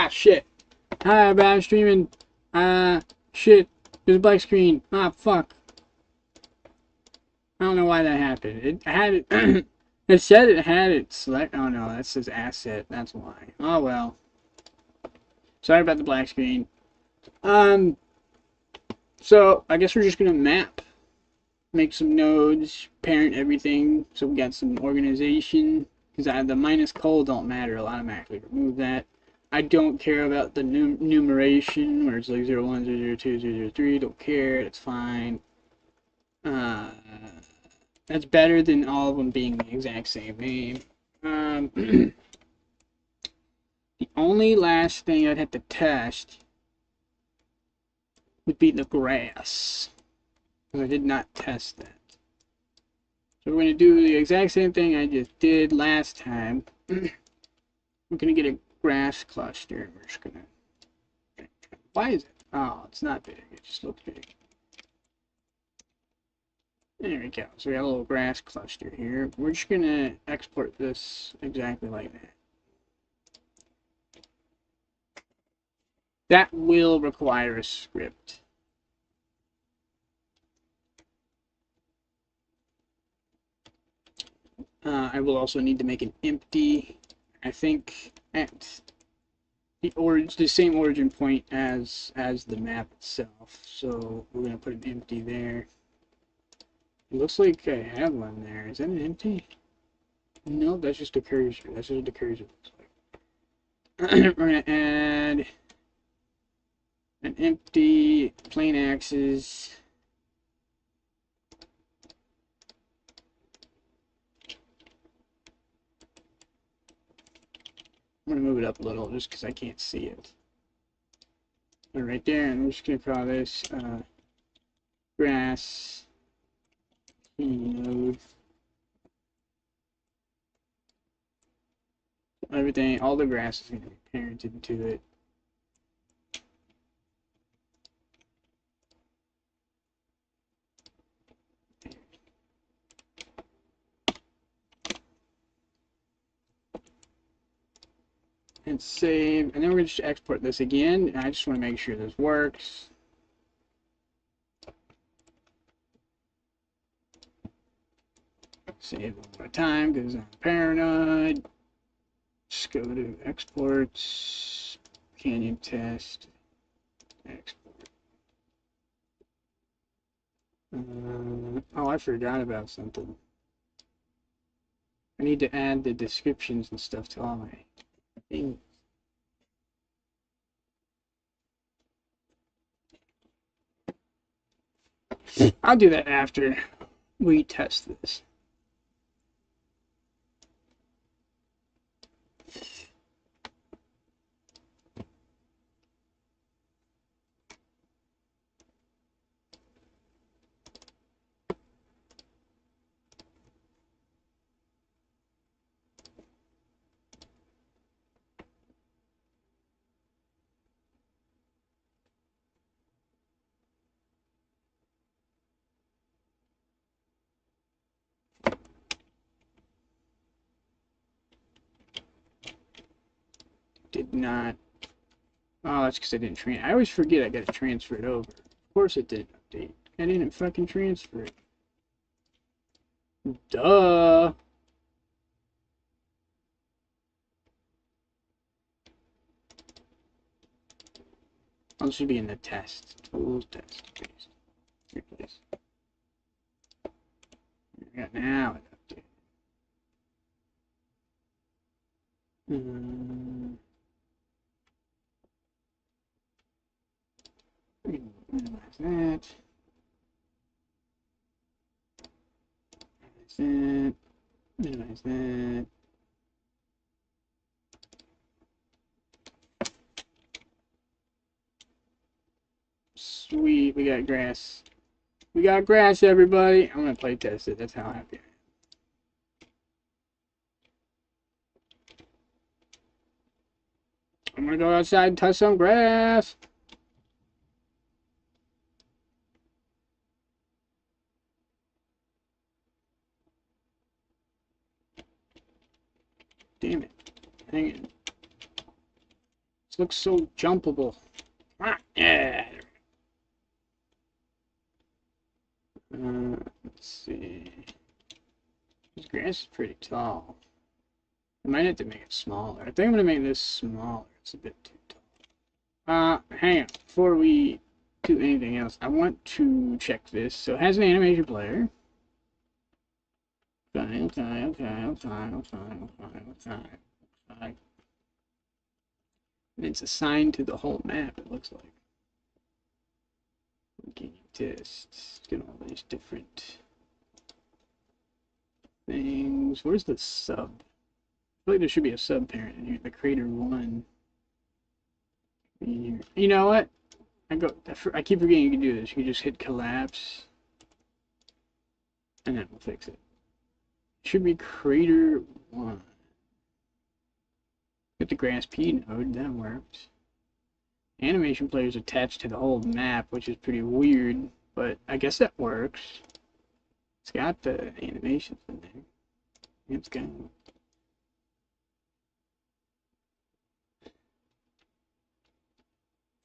Ah, shit. Hi, but I'm streaming. Shit. There's a black screen. Ah, fuck. I don't know why that happened. It had it. It said it had it select. Oh no, that says asset. That's why. Oh well. Sorry about the black screen. So I guess we're just gonna map, make some nodes, parent everything. So we got some organization. Because the minus col don't matter. I'll automatically remove that. I don't care about the numeration where it's like 01, 002, 003. Don't care. It's fine. That's better than all of them being the exact same name. The only last thing I'd have to test would be the grass. Because I did not test that. So we're going to do the exact same thing I just did last time. We're going to get a grass cluster. We're just going to... Why is it? Oh, it's not big. It just looks big. There we go. So we got a little grass cluster here. We're just going to export this exactly like that. That will require a script. I will also need to make an empty, I think, at the same origin point as the map itself. So we're going to put an empty there. It looks like I have one there. Is that an empty? No, that's just a cursor. That's just what the cursor looks like. We're going to add an empty plain axis. I'm going to move it up a little just because I can't see it. Put it right there, and we're just going to call this grass node. Everything, all the grass is going to be parented to it. And save, and then we're going to just export this again. I just want to make sure this works. Save one more time because I'm paranoid. Just go to exports, Canyon test, export. Oh, I forgot about something. I need to add the descriptions and stuff to all my things. I'll do that after we test this. Did not. Oh, that's because I didn't transfer. I always forget I got to transfer it over. Of course it didn't update. I didn't fucking transfer it. Duh. Oh, this should be in the test. Tools, test, paste, replace. Now it updated. Minimize that. Minimize that. Minimize that. Sweet, we got grass. We got grass, everybody. I'm gonna play test it. That's how happy I am. I'm gonna go outside and touch some grass. Damn it. Hang it. This looks so jumpable. Ah, yeah. Let's see. This grass is pretty tall. I might have to make it smaller. I think I'm gonna make this smaller. It's a bit too tall. Hang on. Before we do anything else, I want to check this. So it has an animation player. Okay. And it's assigned to the whole map, it looks like. Game tests. Get all these different things. Where's the sub? I feel like there should be a sub parent in here. The creator one. You know what? I keep forgetting you can do this. You can just hit collapse, and that will fix it. It should be creator one. Get the grass P node. That works. Animation player is attached to the whole map, which is pretty weird, but I guess that works. It's got the animations in there. It's good.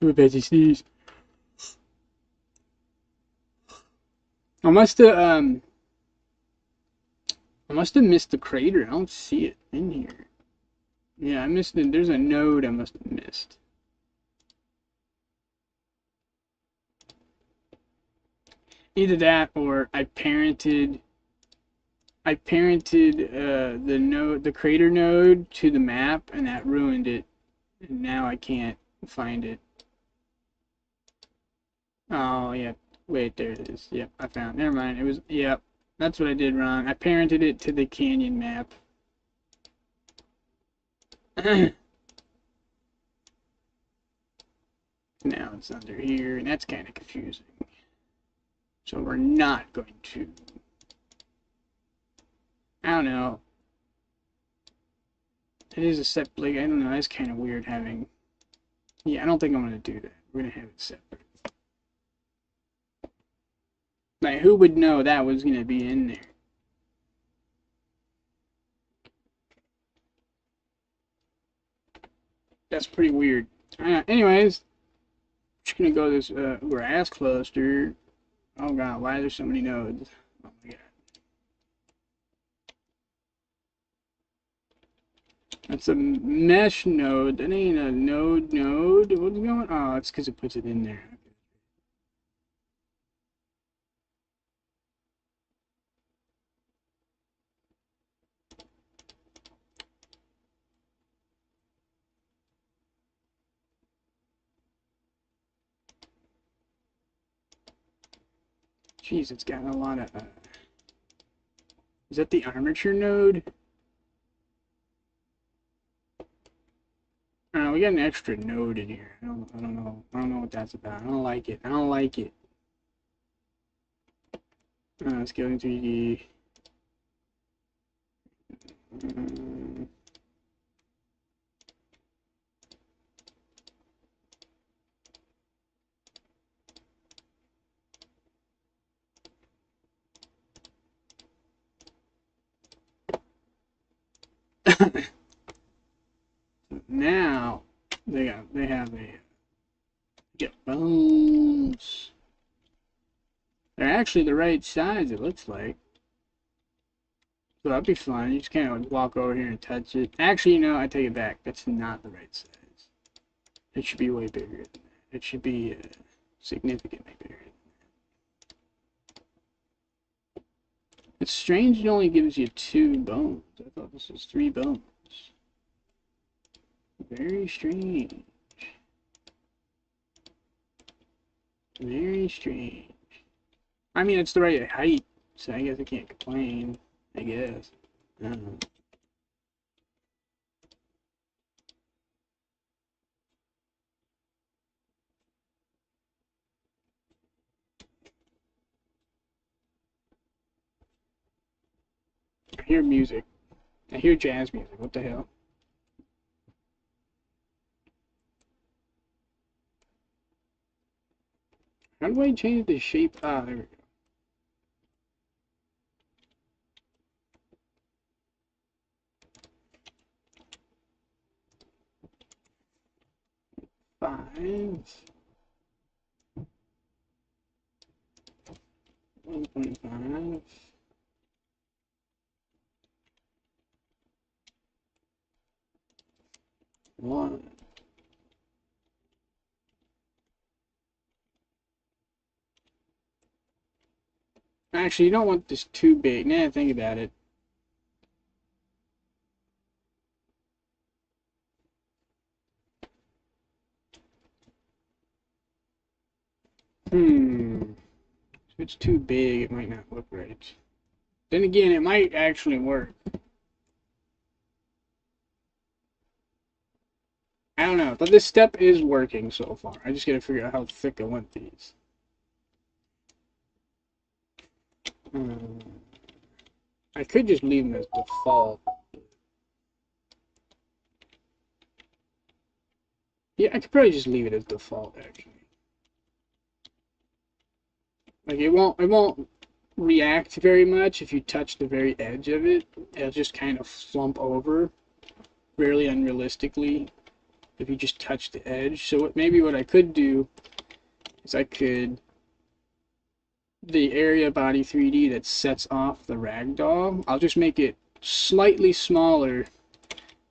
Ooh, Betty sneeze. I must have missed the crater. I don't see it in here. Yeah, I missed it. There's a node I must have missed. Either that or I parented the crater node to the map, and that ruined it. And now I can't find it. Oh yeah, wait, there it is. Yep, I found it. Never mind. It was, yep, that's what I did wrong. I parented it to the canyon map. Now it's under here, and that's kind of confusing. So we're not going to, I don't know. It is a separate, like, I don't know, that's kind of weird having, yeah, I don't think I'm going to do that. We're going to have it separate. Like, who would know that was going to be in there? That's pretty weird. Anyways, just going to go this grass cluster. Oh god, why are there so many nodes? Oh my god. That's a mesh node. That ain't a node. What's going on? Oh, it's because it puts it in there. Jeez, it's got a lot of. Is that the armature node? We got an extra node in here. I don't know. I don't know what that's about. I don't like it. I don't like it. Let's go into 3D. Now they have a get bones. They're actually the right size, it looks like. So that'd be fun. You just kind of walk over here and touch it. Actually, you know, I take it back. That's not the right size. It should be way bigger than that. It should be significantly bigger than that. It's strange it only gives you 2 bones. I thought this was 3 bones. Very strange. Very strange. I mean, it's the right height, so I guess I can't complain. I guess. I don't know. I hear music. I hear jazz music. What the hell? How do I change the shape? Ah, there we go. 1.5. One. Actually, you don't want this too big. Now think about it. If it's too big, it might not look right. Then again, it might actually work. I don't know, but this step is working so far. I just gotta figure out how thick I want these. I could just leave them as default. Yeah, I could probably just leave it as default, actually. Like it won't react very much if you touch the very edge of it. It'll just kind of flump over, fairly unrealistically, if you just touch the edge. So maybe what I could do is I could the area body 3D that sets off the ragdoll, I'll just make it slightly smaller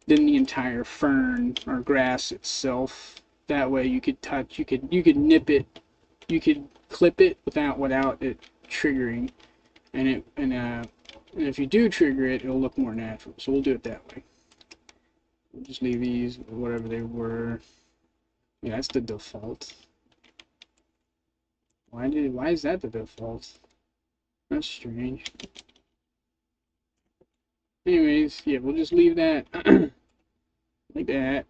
than the entire fern or grass itself. That way you could touch, you could nip it, you could clip it without it triggering, and if you do trigger it, it'll look more natural. So we'll do it that way. We'll just leave these whatever they were. Yeah, that's the default. Why is that the default? That's strange. Anyways, yeah, we'll just leave that like that.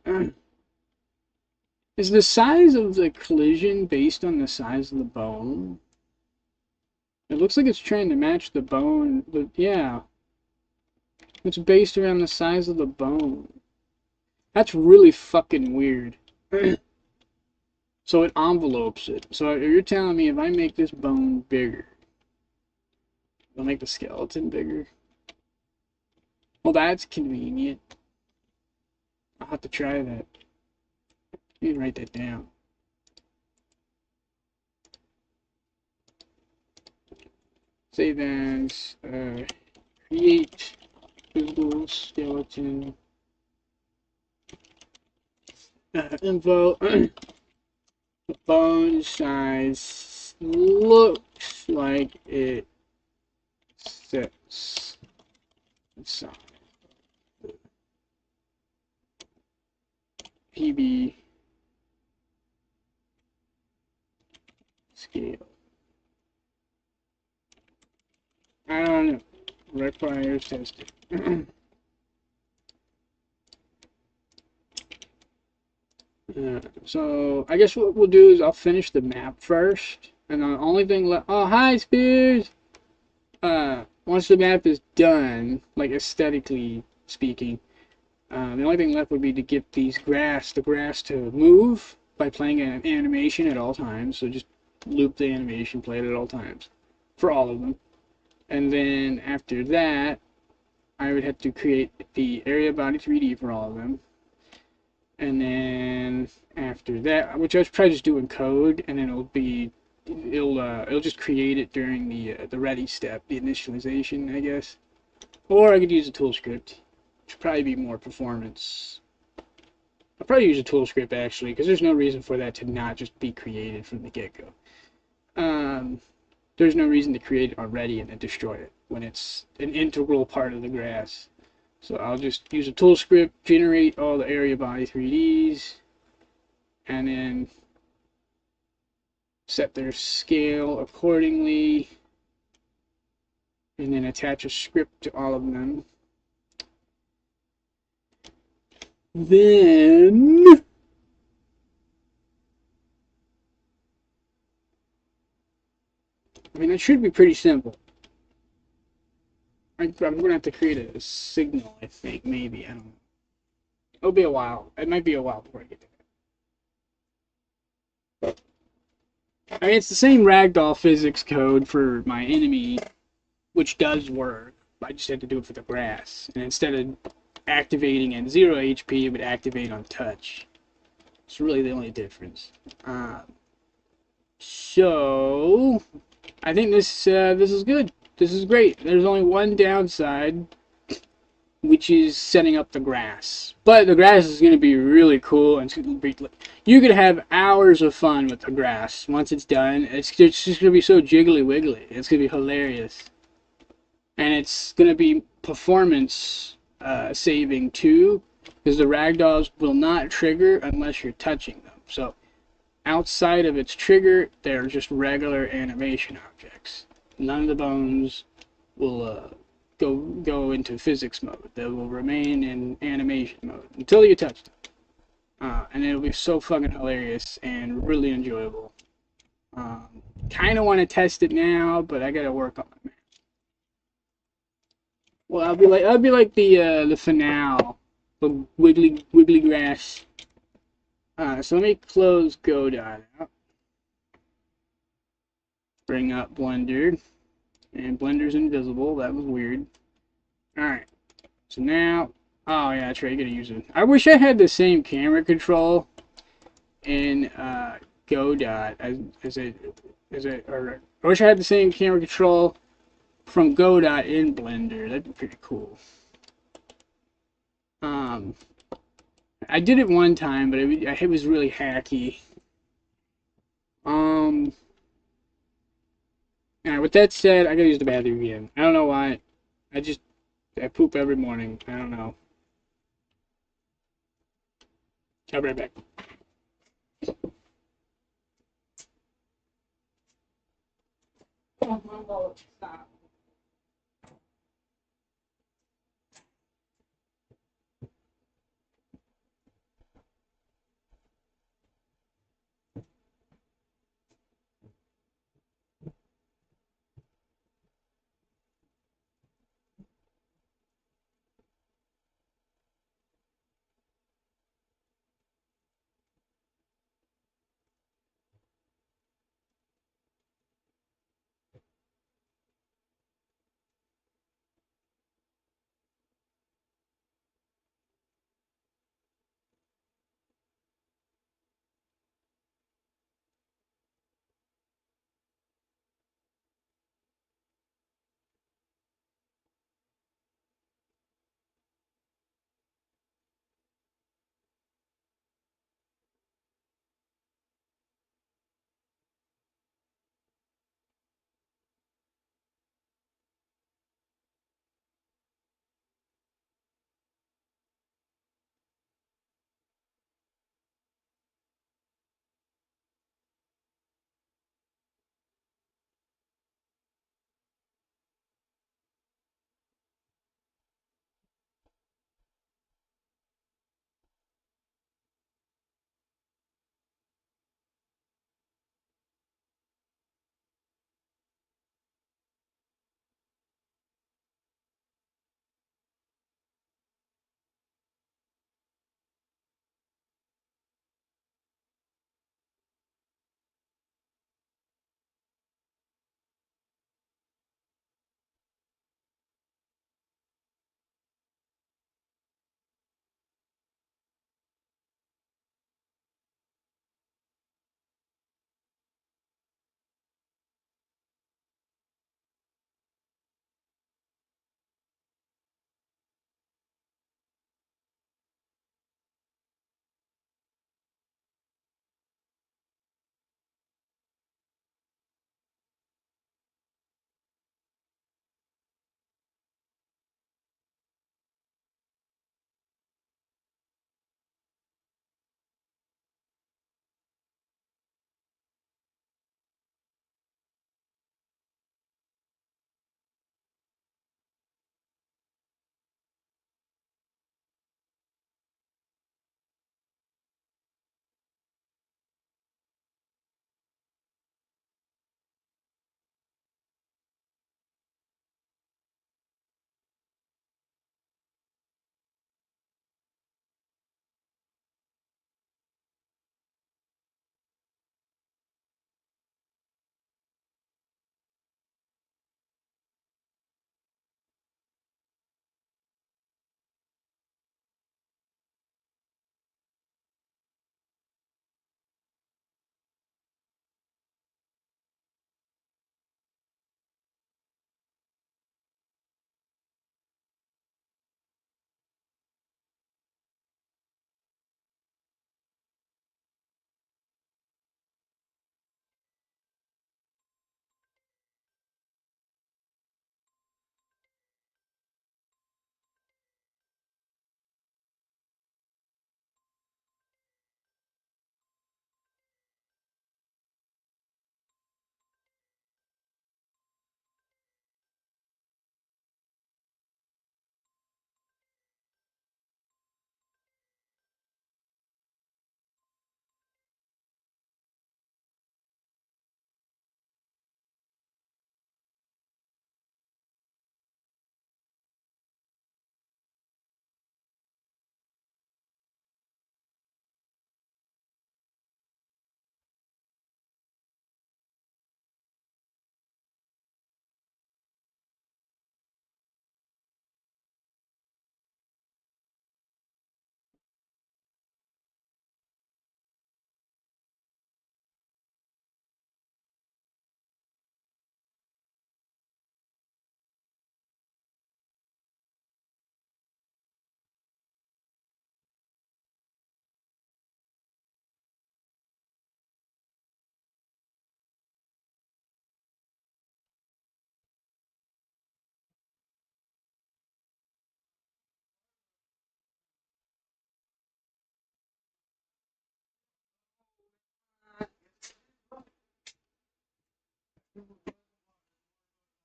Is the size of the collision based on the size of the bone? It looks like it's trying to match the bone, but yeah. It's based around the size of the bone. That's really fucking weird. So it envelopes it. So you're telling me if I make this bone bigger, it'll make the skeleton bigger? Well, that's convenient. I'll have to try that. You can write that down. Save as create Google skeleton info. The bone size looks like it sets aside PB scale. I don't know. Requires testing. So I guess what we'll do is I'll finish the map first, and the only thing left. Oh, hi, Spears. Once the map is done, like aesthetically speaking, the only thing left would be to get the grass to move by playing an animation at all times. So just loop the animation, play it at all times for all of them, and then after that, I would have to create the area body 3D for all of them. And then after that, which I was probably just doing code, and then it'll just create it during the ready step, the initialization, I guess. Or I could use a tool script, which would probably be more performance. I'll probably use a tool script actually, because there's no reason for that to not just be created from the get-go. There's no reason to create it already and then destroy it when it's an integral part of the grass. So I'll just use a tool script, generate all the area body 3Ds, and then set their scale accordingly, and then attach a script to all of them. Then I mean, it should be pretty simple. I'm going to have to create a signal, I think, maybe. I don't know. It'll be a while. It might be a while before I get to that. I mean, it's the same ragdoll physics code for my enemy, which does work. I just had to do it for the grass. And instead of activating at 0 HP, it would activate on touch. It's really the only difference. So I think this is good. This is great. There's only one downside, which is setting up the grass. But the grass is going to be really cool, and it's going to be, you could have hours of fun with the grass once it's done. It's just going to be so jiggly wiggly. It's going to be hilarious, and it's going to be performance saving too, because the ragdolls will not trigger unless you're touching them. So outside of its trigger, they're just regular animation objects. None of the bones will go into physics mode. They will remain in animation mode until you touch them. And it'll be so fucking hilarious and really enjoyable. Kind of want to test it now, but I gotta work on it. Well, I'll be like the finale, the wiggly grass. So let me close Godot out. Bring up Blender, and Blender's invisible. That was weird. All right. So now, oh yeah, that's right. You gotta use it. I wish I had the same camera control in Godot or I wish I had the same camera control from Godot in Blender. That'd be pretty cool. I did it one time, but it was really hacky. Alright, with that said, I gotta use the bathroom again. I don't know why. I poop every morning. I don't know. I'll be right back. Stop.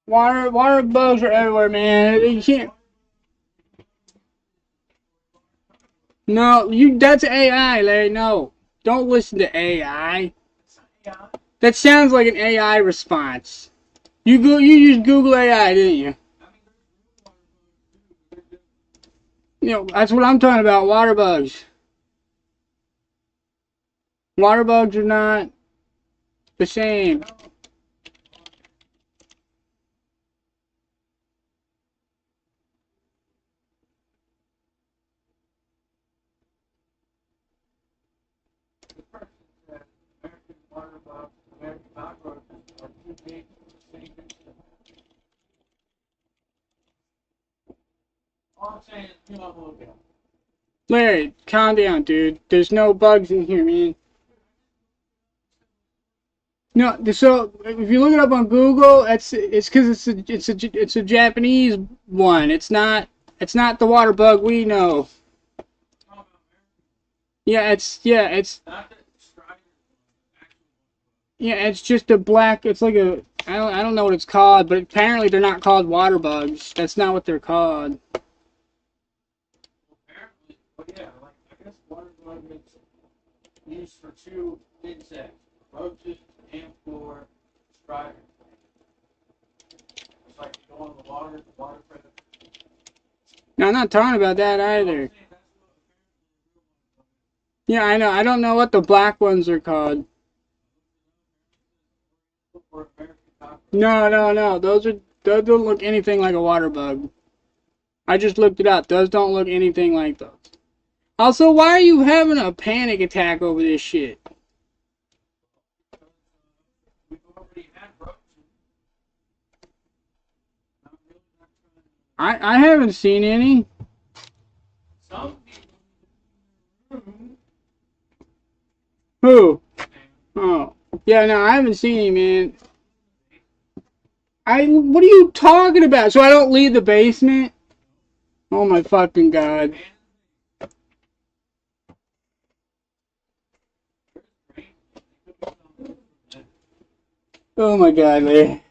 Water bugs are everywhere, man. You can't. No, that's AI, Larry. No. Don't listen to AI. That sounds like an AI response. You used Google AI, didn't you? You know, that's what I'm talking about, water bugs. Water bugs are not the same. Larry, calm down, dude. There's no bugs in here, man. No, so if you look it up on Google, it's because it's a Japanese one. It's not the water bug we know. Yeah, it's just a black. It's like a I don't know what it's called, but apparently they're not called water bugs. That's not what they're called. No, I'm not talking about that either. Yeah, I know. I don't know what the black ones are called. No. Those don't look anything like a water bug. I just looked it up. Those don't look anything like those. Also, why are you having a panic attack over this shit? I haven't seen any. Who? Oh. Yeah, no, I haven't seen any, man. What are you talking about? So I don't leave the basement? Oh my fucking god. Oh my god, man.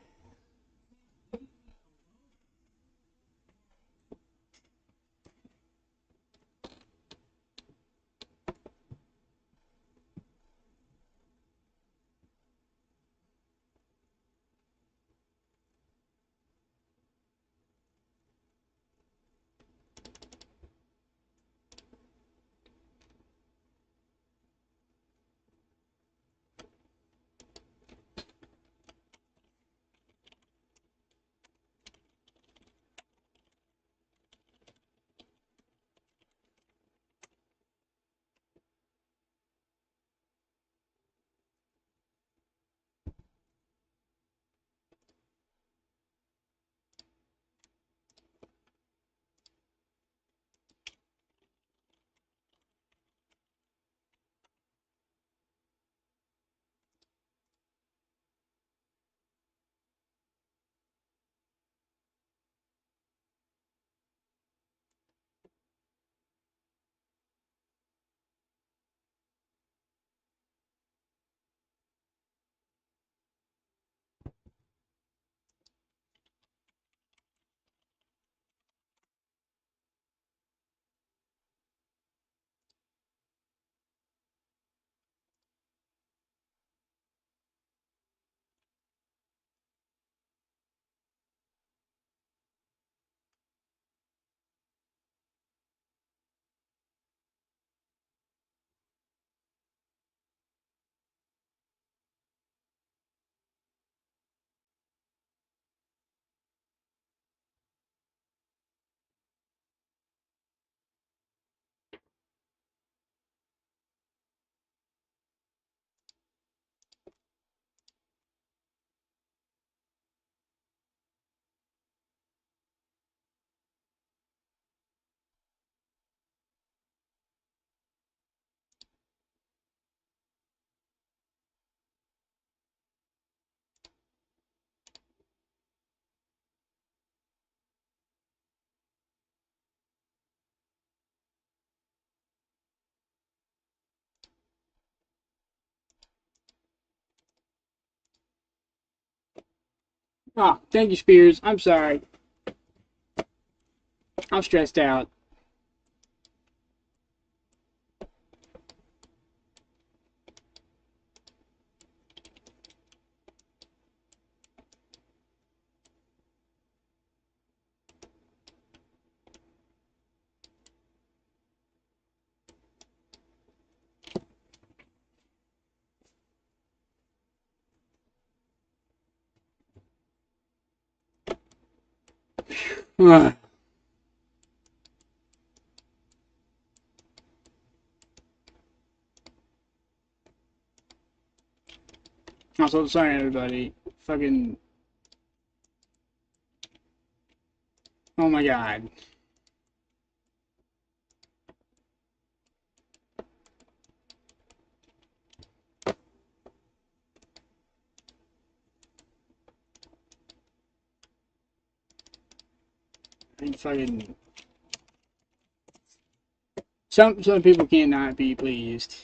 Oh, thank you, Spears. I'm sorry. I'm stressed out. I'm so sorry, everybody. Fucking. Oh my god. I fucking. Some people cannot be pleased.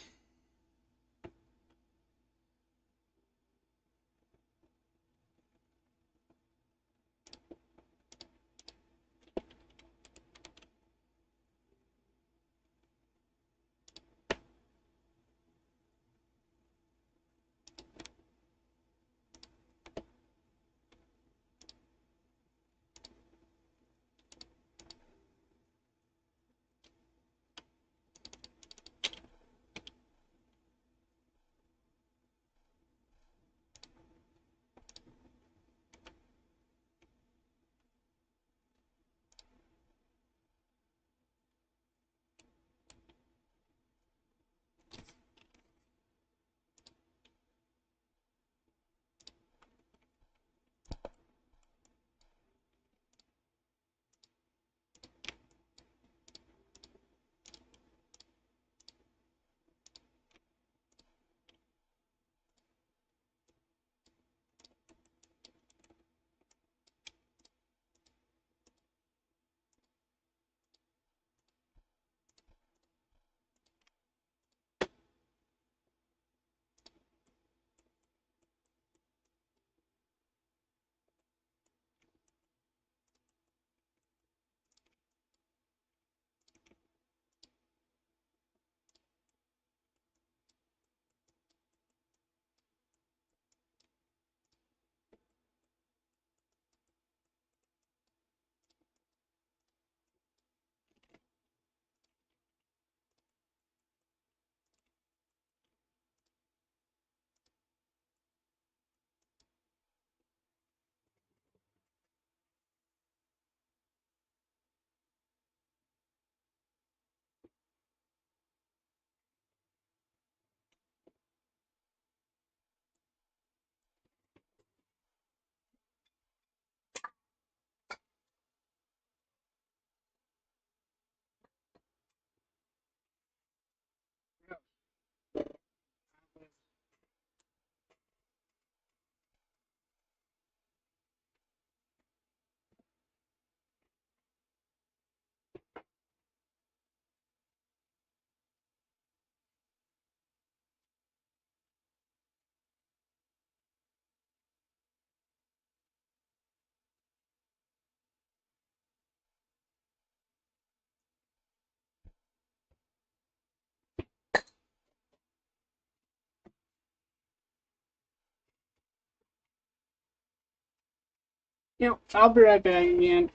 I'll be right back again.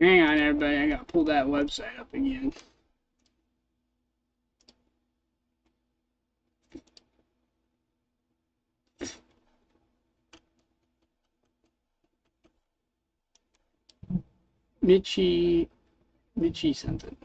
Hang on, everybody. I gotta pull that website up again. Mitchie something.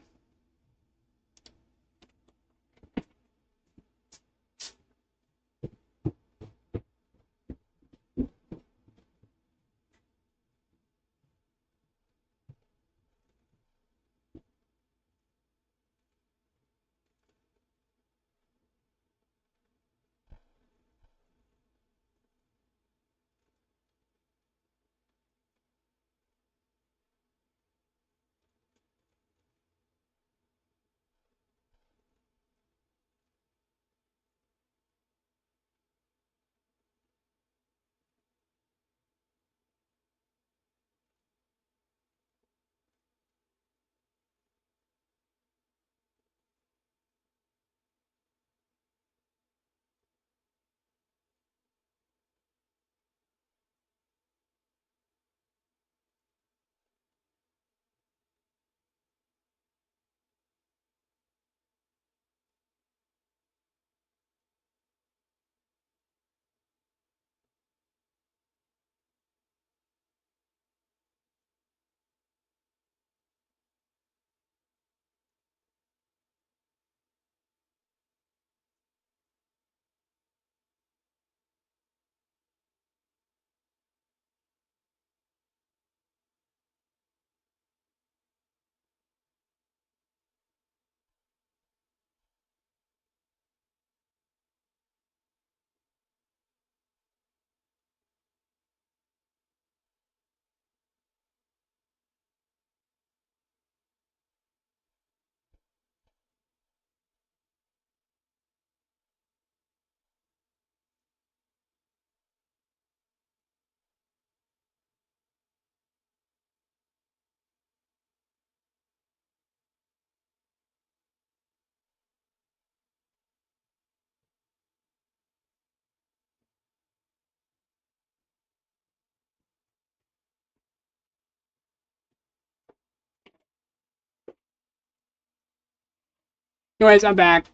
Anyways, I'm back.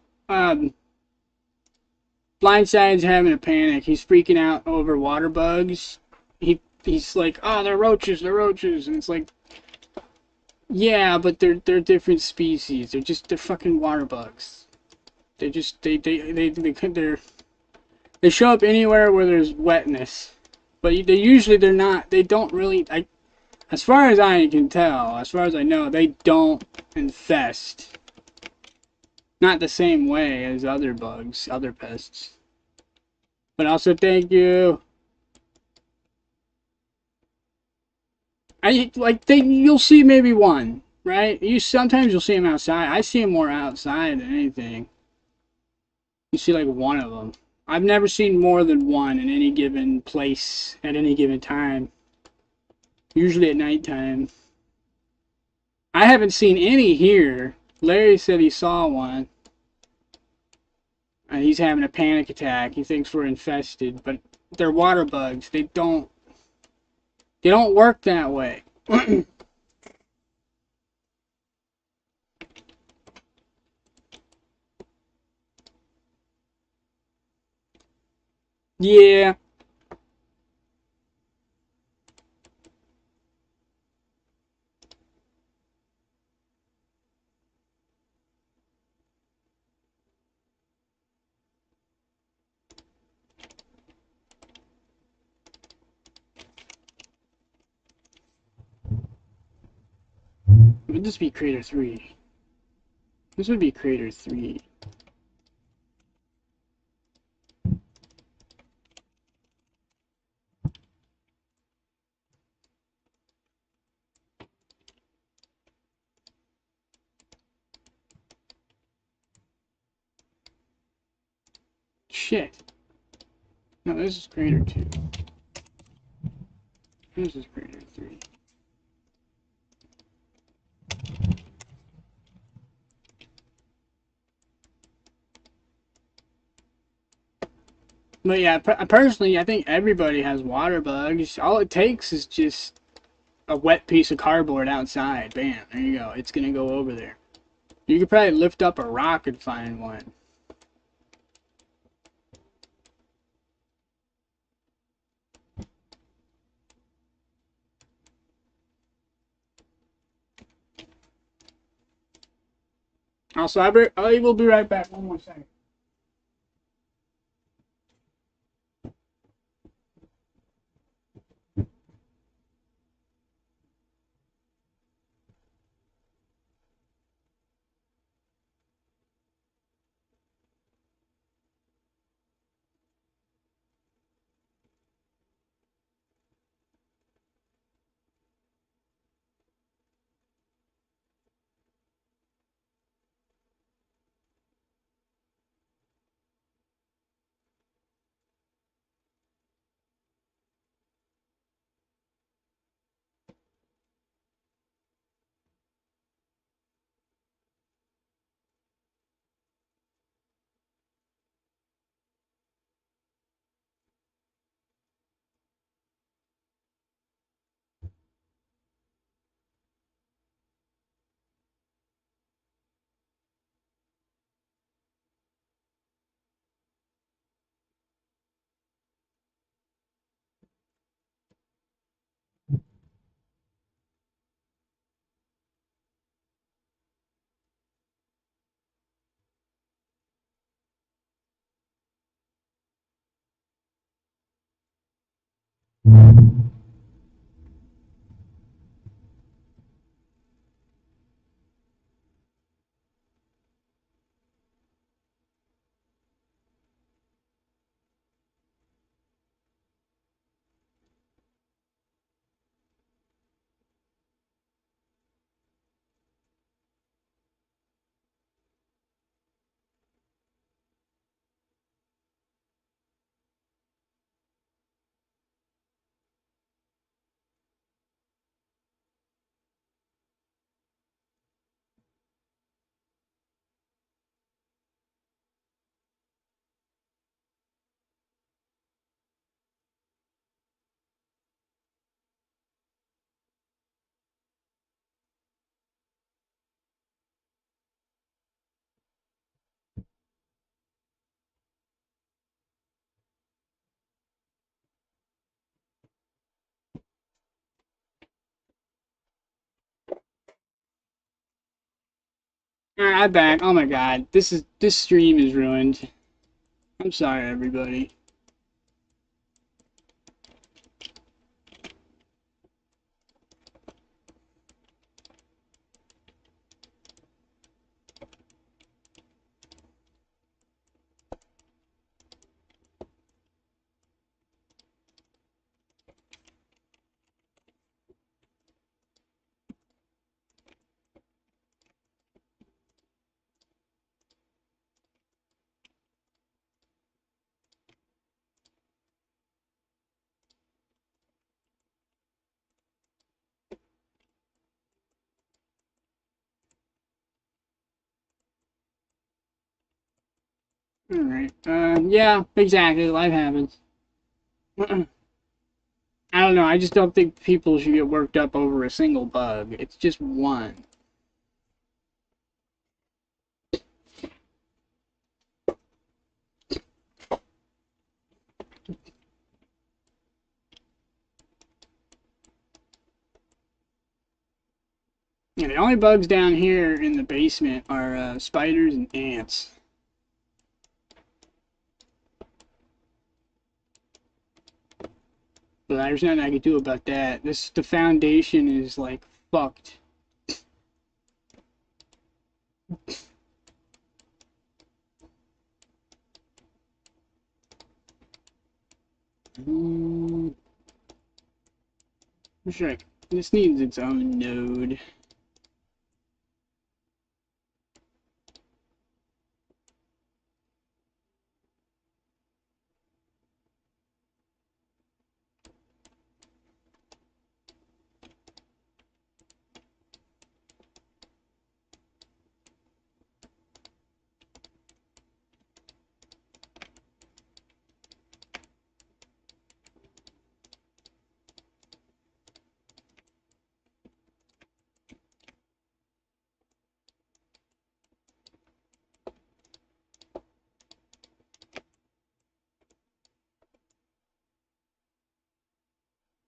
Blindside's having a panic. He's freaking out over water bugs. He's like, oh, they're roaches, and it's like, yeah, but they're different species. They're fucking water bugs. They show up anywhere where there's wetness, but they're not. They don't really. As far as I can tell, as far as I know, they don't infest. Not the same way as other bugs, other pests. But also, thank you. You'll see maybe one, right? Sometimes you'll see them outside. I see them more outside than anything. You see like one of them. I've never seen more than one in any given place at any given time. Usually at nighttime. I haven't seen any here. Larry said he saw one. And he's having a panic attack. He thinks we're infested, but they're water bugs. They don't work that way. Yeah. Would this be Crater 3? This would be Crater 3. Shit. No, this is Crater 2. This is Crater 3. But yeah, personally, I think everybody has water bugs. All it takes is just a wet piece of cardboard outside. Bam, there you go. It's gonna go over there. You could probably lift up a rock and find one. Also, I will be right back. One more second. Alright, I'm back. Oh my god, this stream is ruined. I'm sorry, everybody. Alright, yeah, exactly, life happens. I don't know, I just don't think people should get worked up over a single bug. It's just one. Yeah, the only bugs down here in the basement are spiders and ants. But there's nothing I can do about that. The foundation is like fucked. Sure, this needs its own node.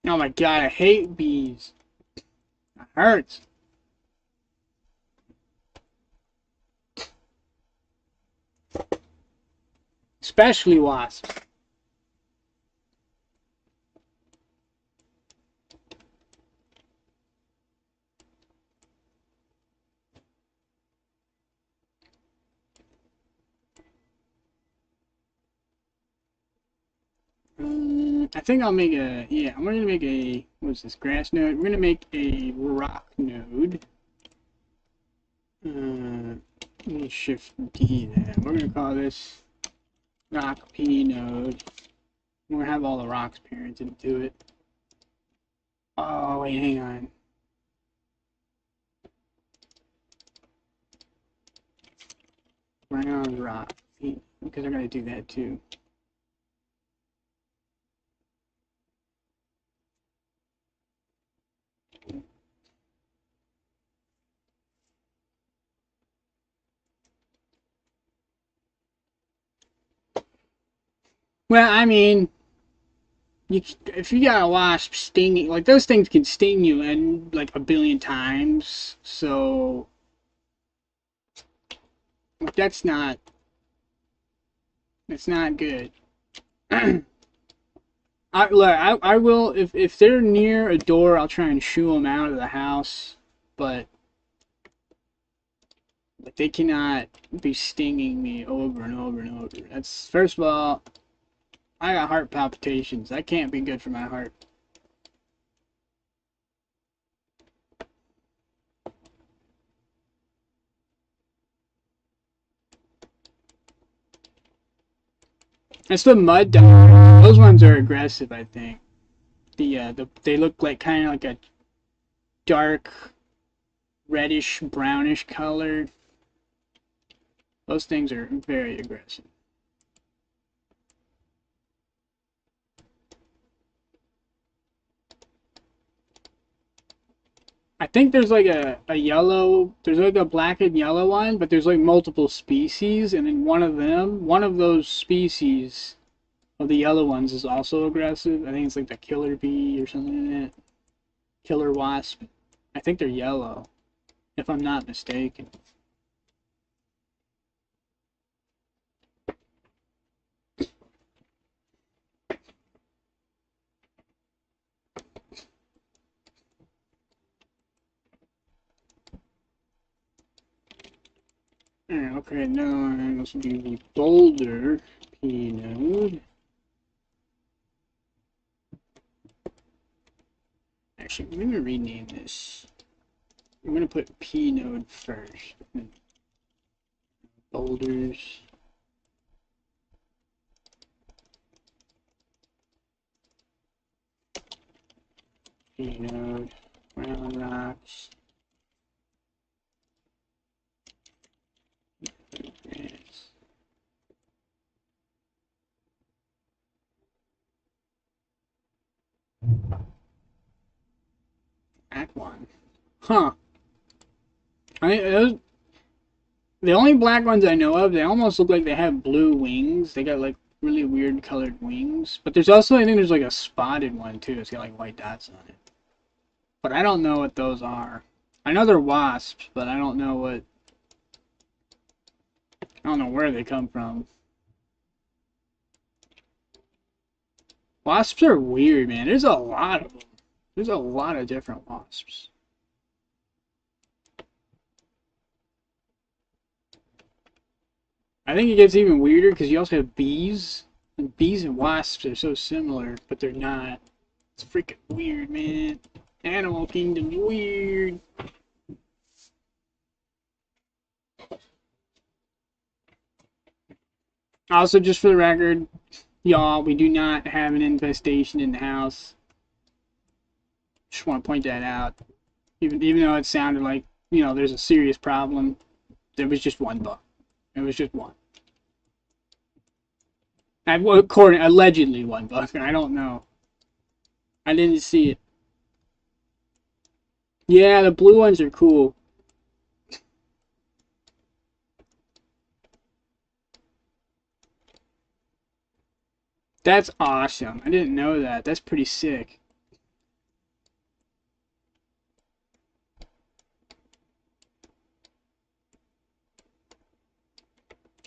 Oh my god, I hate bees. It hurts. Especially wasps. I think I'll make a, yeah, I'm gonna make a, what's this, grass node? We're gonna make a rock node. Let me shift D that. We're gonna call this rock P node. We're gonna have all the rocks parented to it. Oh, wait, hang on. Round rock, because they're gonna do that too. Well, I mean, if you got a wasp stinging, like those things can sting you and like a billion times, so that's not good. I will if they're near a door, I'll try and shoo them out of the house, but they cannot be stinging me over and over and over. That's, first of all, I got heart palpitations. That can't be good for my heart. That's the mud dog. Those ones are aggressive, I think. They look like kind of like a dark reddish brownish color. Those things are very aggressive. I think there's like a yellow, there's like a black and yellow one, but there's like multiple species, and then one of those species of the yellow ones is also aggressive. I think it's like the killer bee or something like that. Killer wasp. I think they're yellow, if I'm not mistaken. Okay, now let's do the boulder P node. Actually, let me rename this. I'm gonna put P node first. Boulders. P node. Round rocks. Yes. Act one. Huh. I mean, the only black ones I know of, they almost look like they have blue wings. They got like really weird colored wings. But there's also, I think there's like a spotted one too. It's got like white dots on it. But I don't know what those are. I know they're wasps, but I don't know where they come from. Wasps are weird, man. There's a lot of them. There's a lot of different wasps. I think it gets even weirder because you also have bees. And bees and wasps are so similar, but they're not. It's freaking weird, man. Animal Kingdom's weird. Also, just for the record, y'all, we do not have an infestation in the house. Just want to point that out. Even though it sounded like, you know, there's a serious problem, there was just one bug. It was just one. Allegedly one bug. I don't know. I didn't see it. Yeah, the blue ones are cool. That's awesome. I didn't know that. That's pretty sick.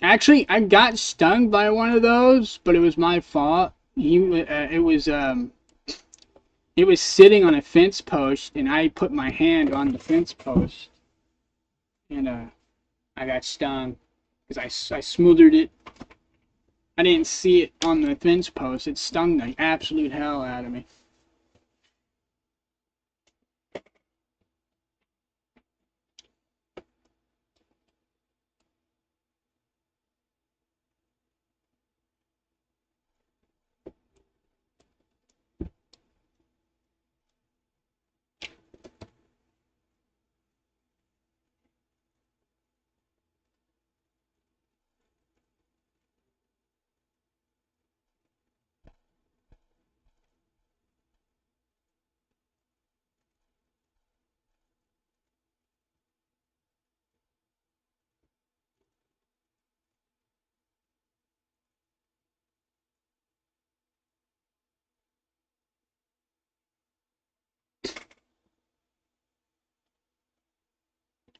Actually, I got stung by one of those, but it was my fault. It was sitting on a fence post, and I put my hand on the fence post, and I got stung because I smothered it. I didn't see it on the fence post. It stung the absolute hell out of me.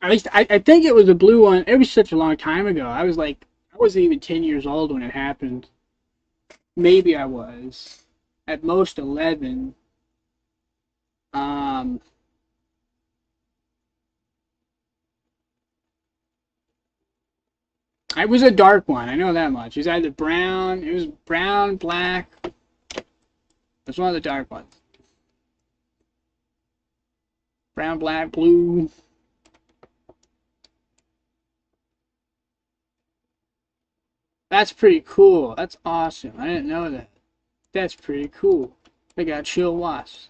At least I think it was a blue one. It was such a long time ago. I wasn't even 10 years old when it happened. Maybe I was. At most 11. Um, it was a dark one. I know that much. It was either brown. It was brown, black. It was one of the dark ones. Brown, black, blue. That's pretty cool. That's awesome. I didn't know that. That's pretty cool. They got chill wasps.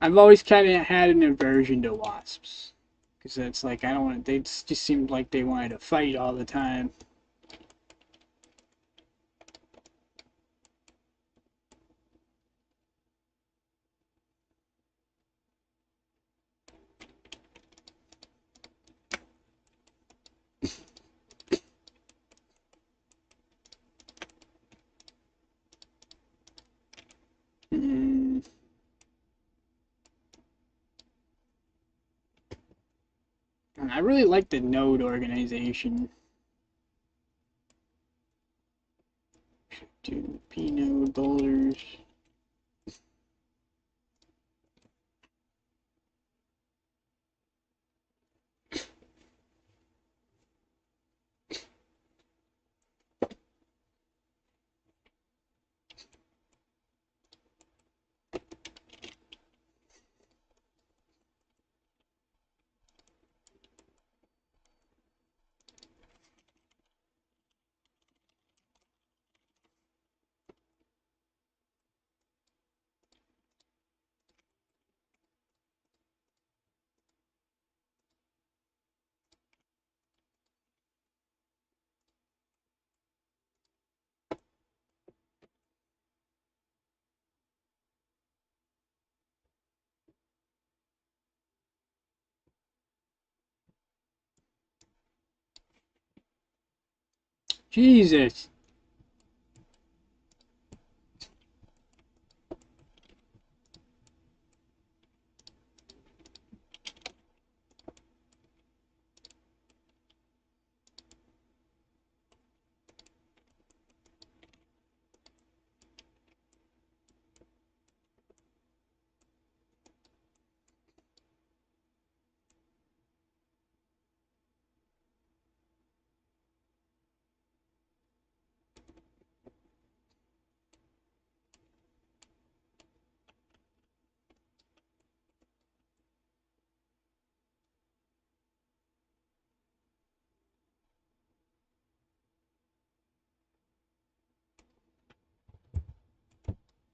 I've always kind of had an aversion to wasps. Because it's like, I don't want to, they just seemed like they wanted to fight all the time. Mm. I really like the node organization. Do P node boulders. Jesus.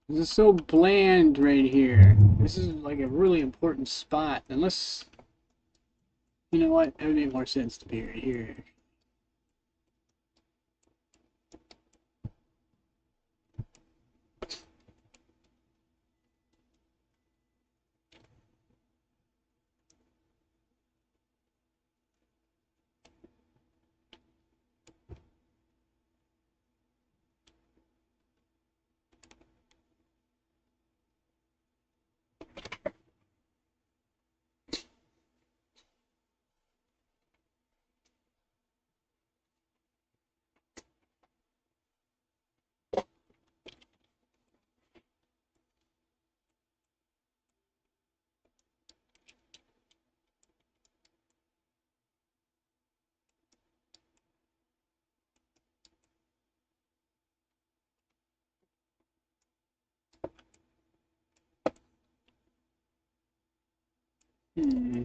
This is so bland right here. This is like a really important spot. Unless, you know what? It would make more sense to be right here. Hmm.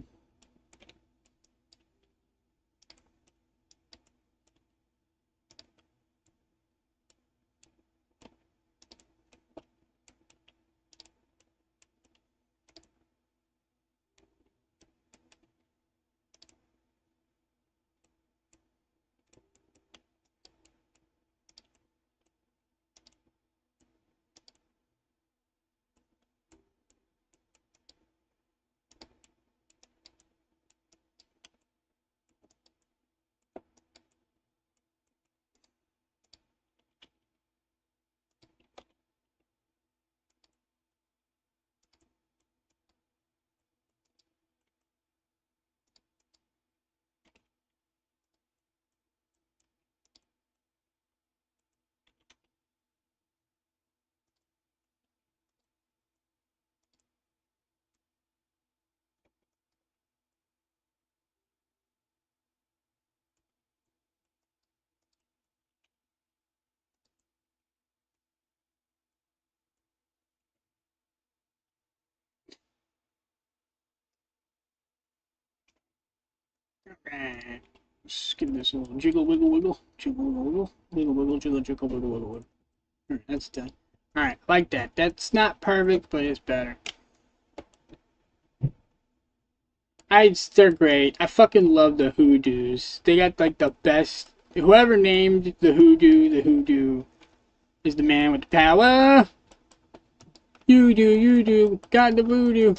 Alright. Let's give this a little jiggle, wiggle, wiggle. Jiggle, wiggle, wiggle. Wiggle, wiggle, jiggle, jiggle, wiggle, wiggle, wiggle. Alright, that's done. Alright, like that. That's not perfect, but it's better. They're great. I fucking love the hoodoos. They got like the best. Whoever named the hoodoo is the man with the power. You do, got the voodoo.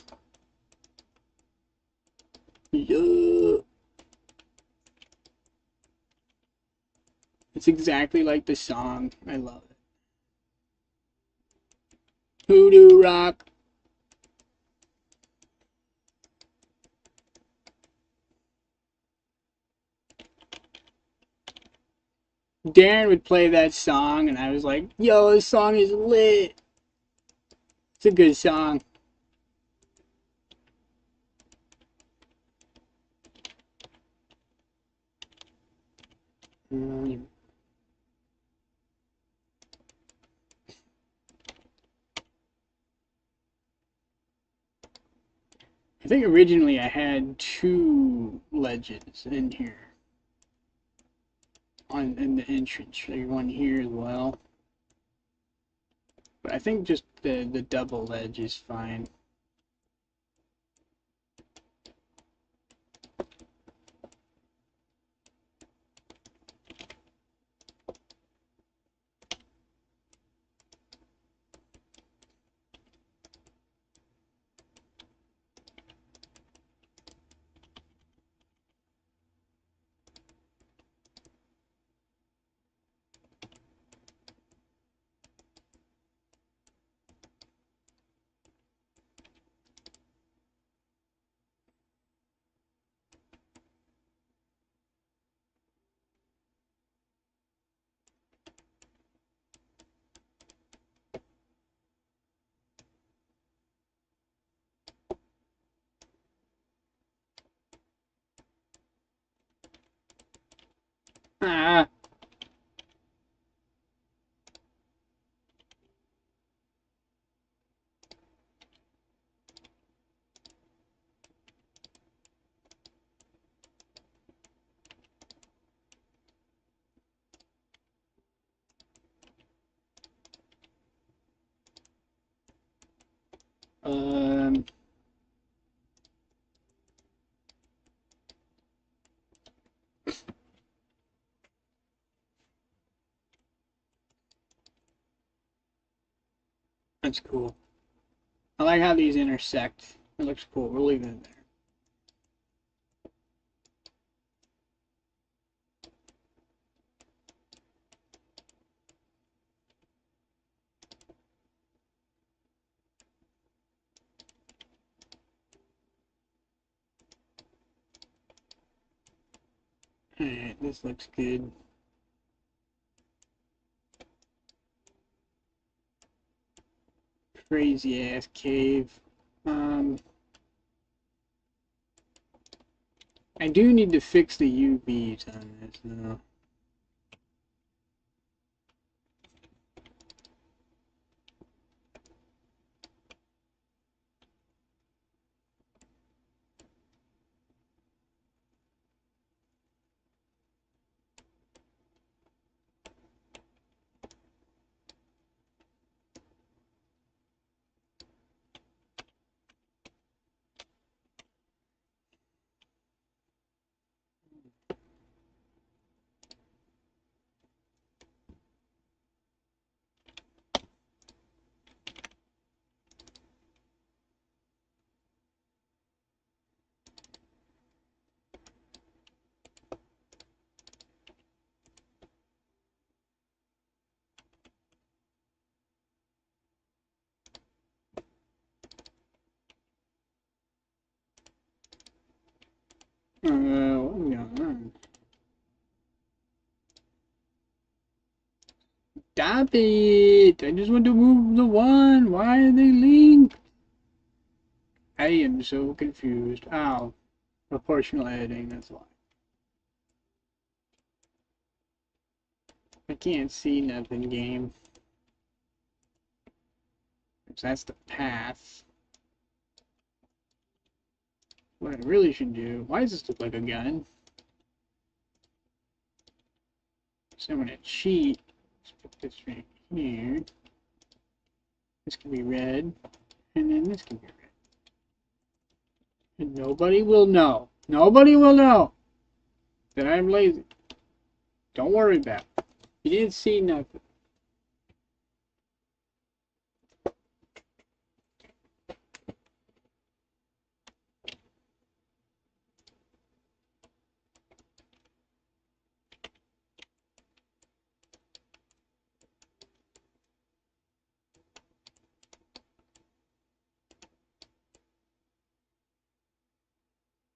Yeah. It's exactly like the song. I love it. Hoodoo rock. Darren would play that song, and I was like, yo, this song is lit. It's a good song. I think originally I had 2 legends in here. In the entrance. There's one here as well. But I think just the double ledge is fine. Ah. Um. That's cool. I like how these intersect. It looks cool. We're leaving it there. Alright, this looks good. Crazy ass cave. I do need to fix the UVs on this though. What's going on? Stop it! I just want to move the one. Why are they linked? I am so confused. Ow. Proportional editing, that's why. I can't see nothing, game. So that's the path. What I really should do. Why does this look like a gun? So I'm gonna cheat. Let's put this right here. This can be red. And then this can be red. And nobody will know. Nobody will know that I'm lazy. Don't worry about it. You didn't see nothing.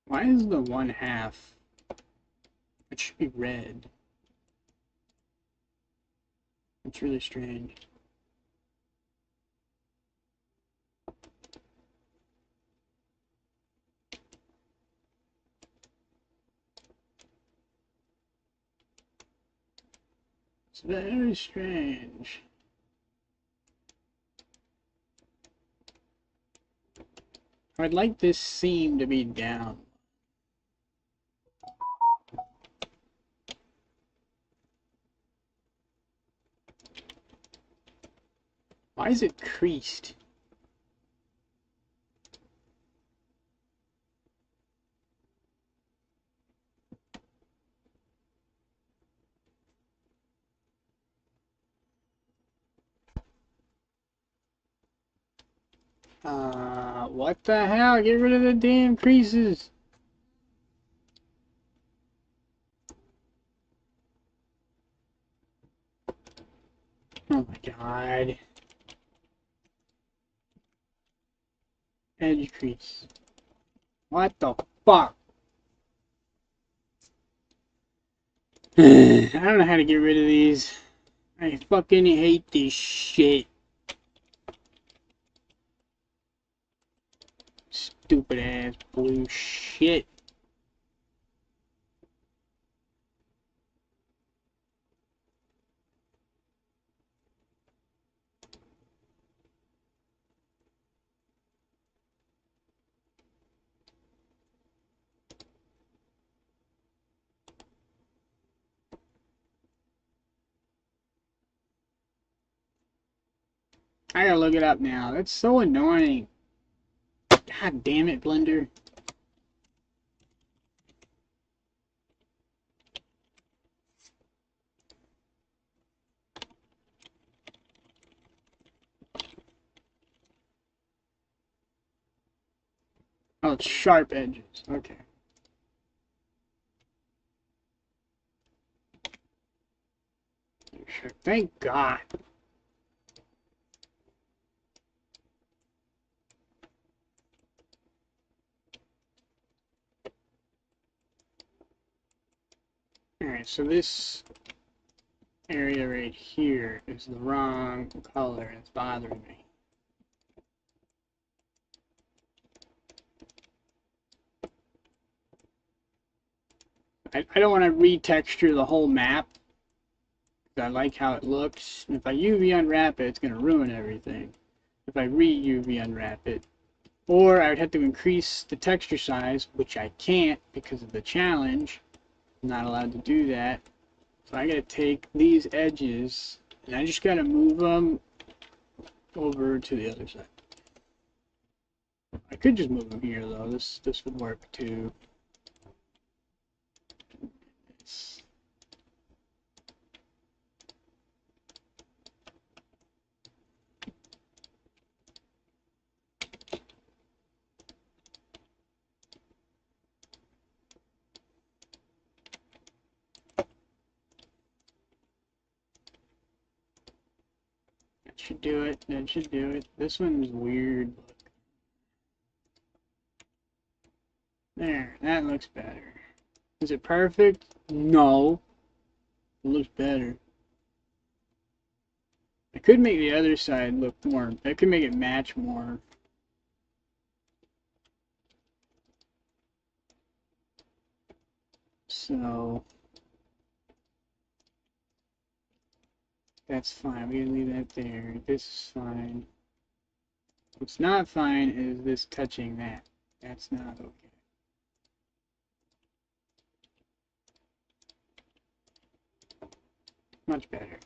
Why is the 1/2? It should be red. It's really strange. It's very strange. I'd like this seam to be down. Why is it creased? What the hell? Get rid of the damn creases. Oh my god. Edge crease. What the fuck? I don't know how to get rid of these. I fucking hate this shit. Stupid ass blue shit. I gotta look it up now. That's so annoying. God damn it, Blender. Oh, it's sharp edges. Okay. Sure. Thank God. Alright, so this area right here is the wrong color and it's bothering me. I don't want to retexture the whole map. I like how it looks. If I UV unwrap it, it's going to ruin everything. If I re-UV unwrap it. Or I would have to increase the texture size, which I can't because of the challenge. I'm not allowed to do that. So I got to take these edges and I just got to move them over to the other side. I could just move them here though. This would work too. That should do it. That should do it. This one's weird. There, that looks better. Is it perfect? No. It looks better. I could make the other side look more. I could make it match more. So that's fine. We can leave that there. This is fine. What's not fine is this touching that. That's not okay. Much better.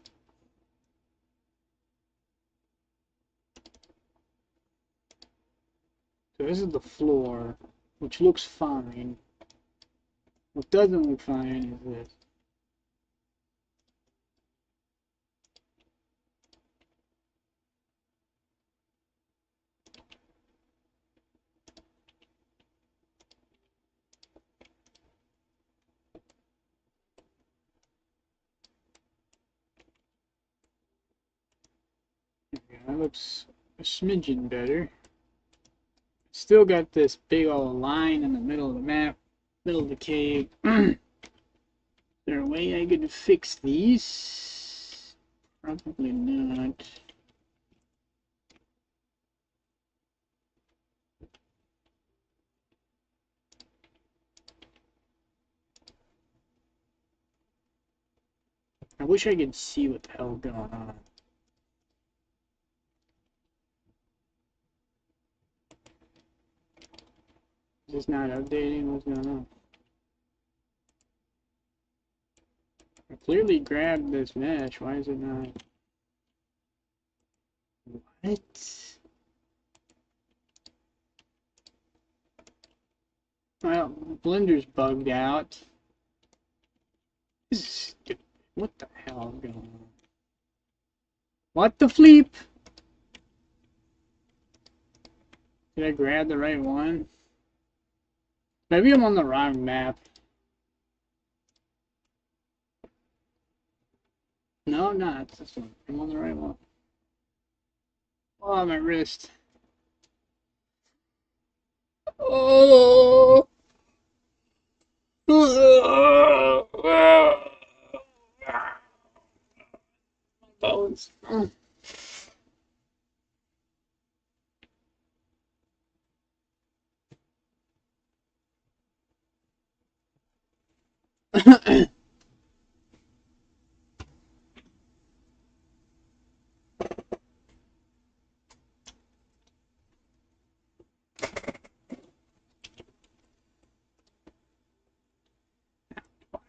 So this is the floor, which looks fine. What doesn't look fine is this. Okay, that looks a smidgen better. Still got this big old line in the middle of the map, middle of the cave. Is there a way I could fix these? Probably not. I wish I could see what the hell going on. Is this not updating? What's going on? I clearly grabbed this mesh. Why is it not? What? Well, Blender's bugged out. This is stupid. What the hell is going on? What the fleep? Did I grab the right one? Maybe I'm on the wrong map. No, I'm not. It's this one. I'm on the right one. Oh, my wrist. Oh! Bones.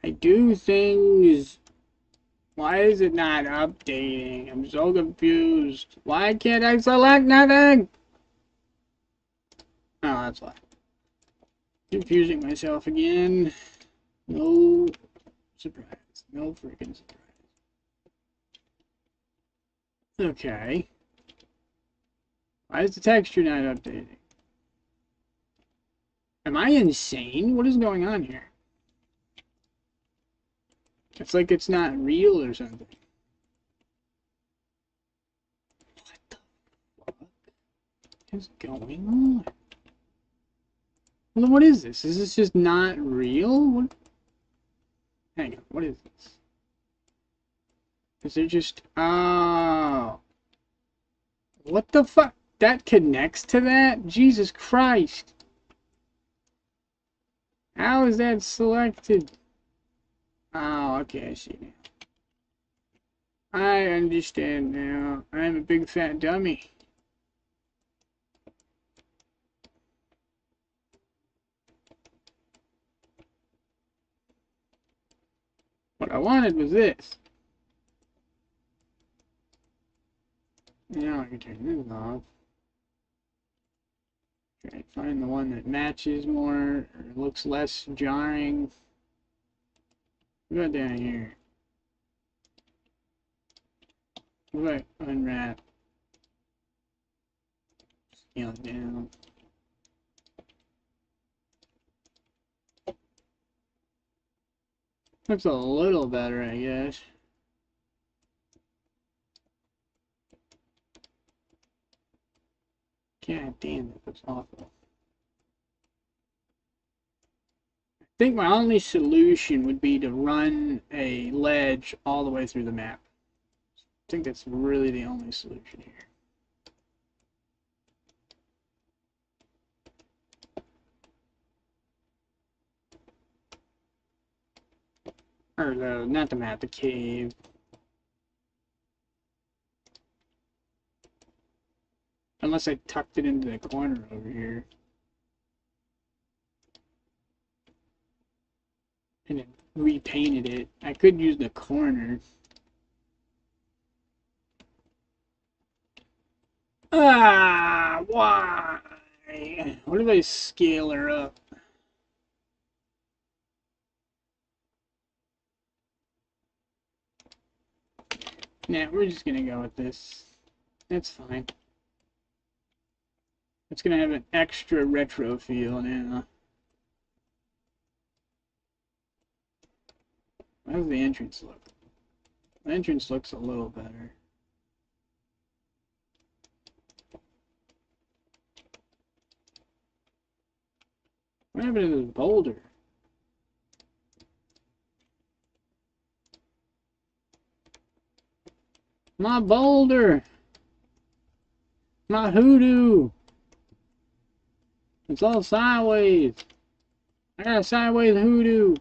I do things. Why is it not updating? I'm so confused. Why can't I select nothing? Oh, that's why. Confusing myself again. No surprise. No freaking surprise. Okay. Why is the texture not updating? Am I insane? What is going on here? It's like it's not real or something. What the fuck is going on? Well, what is this? Is this just not real? What? Hang on, what is this? Is it just... Oh. What the fuck? That connects to that? Jesus Christ. How is that selected? Oh, okay, I see now. I understand now. I'm a big fat dummy. What I wanted was this. Now I can turn this off. Try to find the one that matches more, or looks less jarring. What about down here? What about unwrap? Scale it down. Looks a little better, I guess. God damn, that looks awful. think my only solution would be to run a ledge all the way through the map. I think that's really the only solution here. Or not the map, the cave. Unless I tucked it into the corner over here. And then repainted it. I could use the corner. Ah, why? What if I scale her up? Nah, we're just gonna go with this. That's fine. It's gonna have an extra retro feel now. How does the entrance look? The entrance looks a little better. What happened to this boulder? My boulder! My hoodoo! It's all sideways! I got a sideways hoodoo!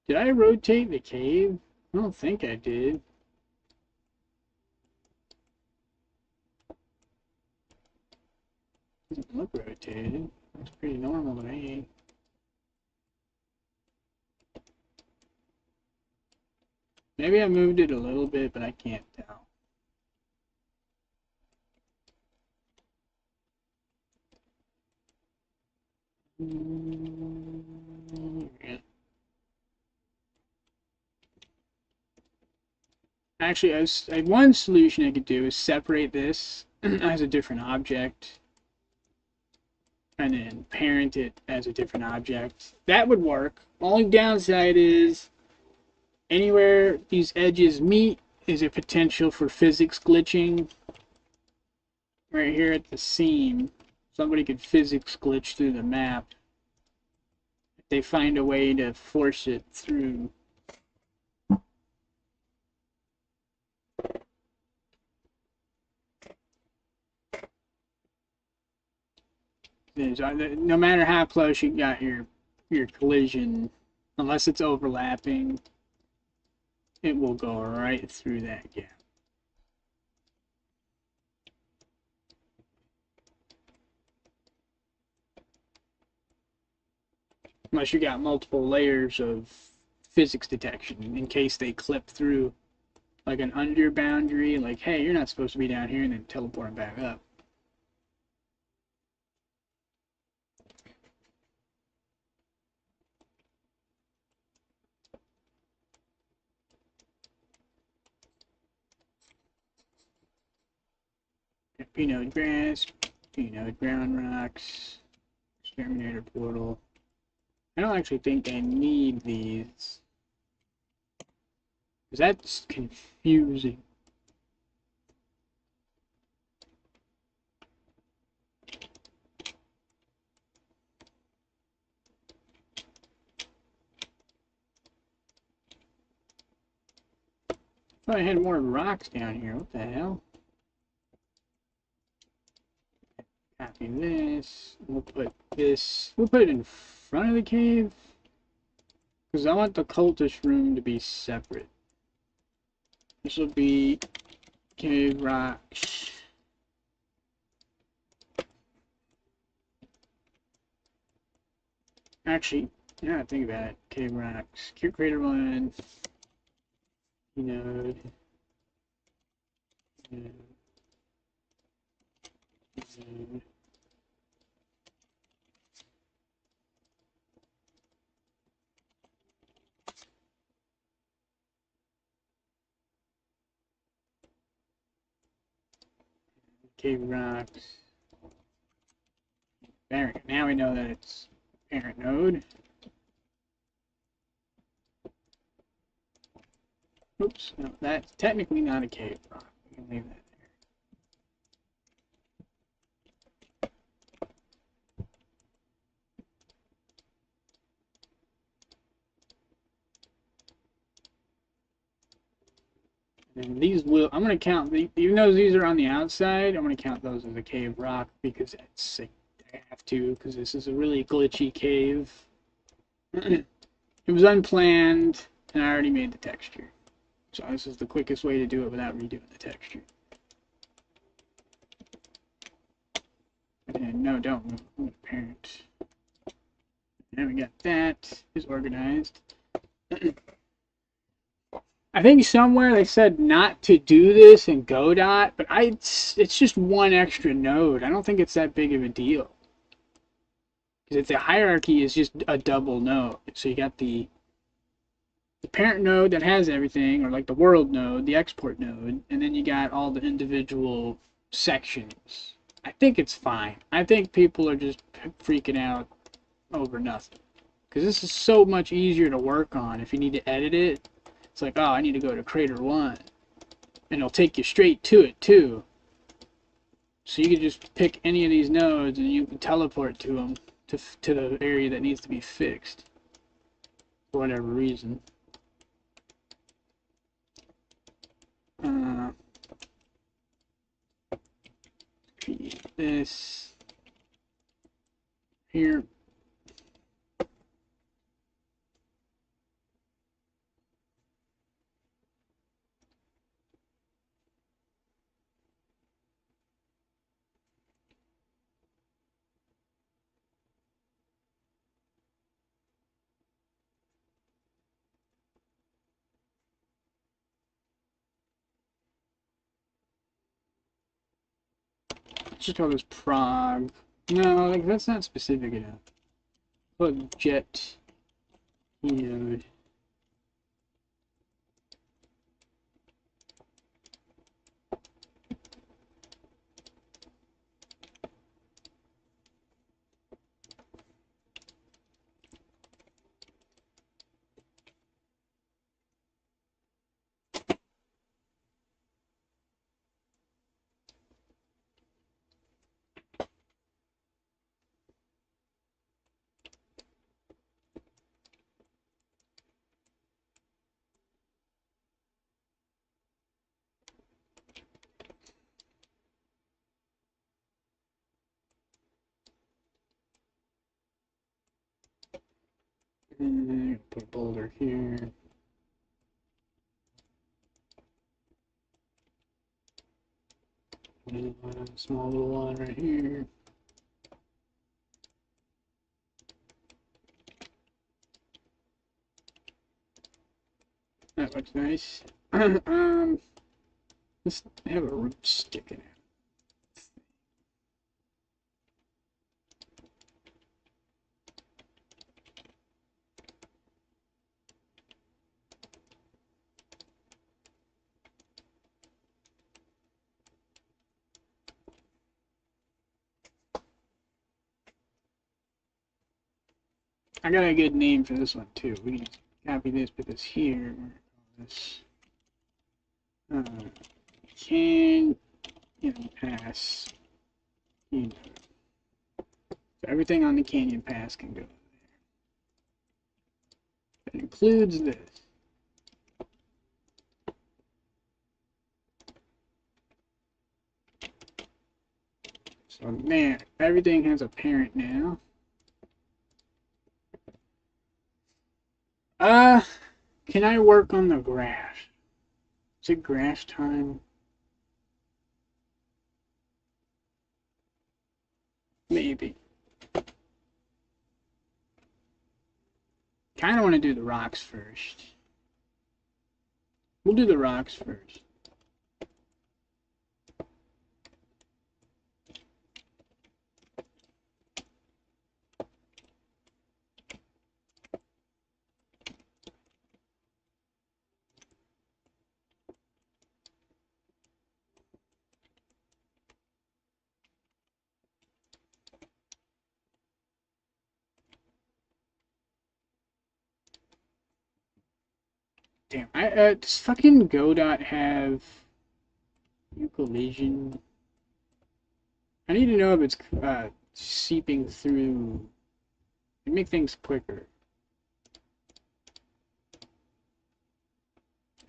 Did I rotate the cave? I don't think I did. Doesn't look rotated. Looks pretty normal to me. Maybe I moved it a little bit, but I can't tell. Yeah. Actually, one solution I could do is separate this as a different object and then parent it as a different object. That would work. Only downside is anywhere these edges meet is a potential for physics glitching. Right here at the seam, somebody could physics glitch through the map if they find a way to force it through. No matter how close you got your collision, unless it's overlapping, it will go right through that gap. Unless you got multiple layers of physics detection in case they clip through like an under boundary, like, hey, you're not supposed to be down here, and then teleport them back up. P-node grass, P-node ground rocks, exterminator portal. I don't actually think I need these, because that's confusing. Thought I had more rocks down here. What the hell? Copy this. We'll put this. We'll put it in front of the cave. Because I want the cultist room to be separate. This will be cave rocks. Actually, yeah, think about it. Cave rocks. Cute crater 1. Node. Cave rocks. There, now we know that it's parent node. Oops, no, that's technically not a cave rock. We can leave that there. and these will, I'm going to count, even though these are on the outside, I'm going to count those as a cave rock because I have to, because this is a really glitchy cave. It was unplanned, and I already made the texture. So this is the quickest way to do it without redoing the texture. And no, don't move parent. And we got that is organized. I think somewhere they said not to do this in Godot, but it's just one extra node. I don't think it's that big of a deal. Because the hierarchy is just a double node. So you got the parent node that has everything, or like the world node, the export node, and then you got all the individual sections. I think it's fine. I think people are just freaking out over nothing. Because this is so much easier to work on if you need to edit it. It's like, oh, I need to go to Crater 1. And it'll take you straight to it, too. So you can just pick any of these nodes and you can teleport to them, to the area that needs to be fixed. For whatever reason. Create this. Here. Let's just call this prog. No, like that's not specific enough. Put jet node. And put a boulder here. And a small little one right here. That looks nice. Let's have a root sticking out. I got a good name for this one too. We can copy this, put this here. This can pass. So everything on the canyon pass can go there. That includes this. So there, everything has a parent now. Can I work on the grass? Is it grass time? Maybe. Kind of want to do the rocks first. We'll do the rocks first. Damn, does fucking Godot have collision? I need to know if it's seeping through. It'd make things quicker.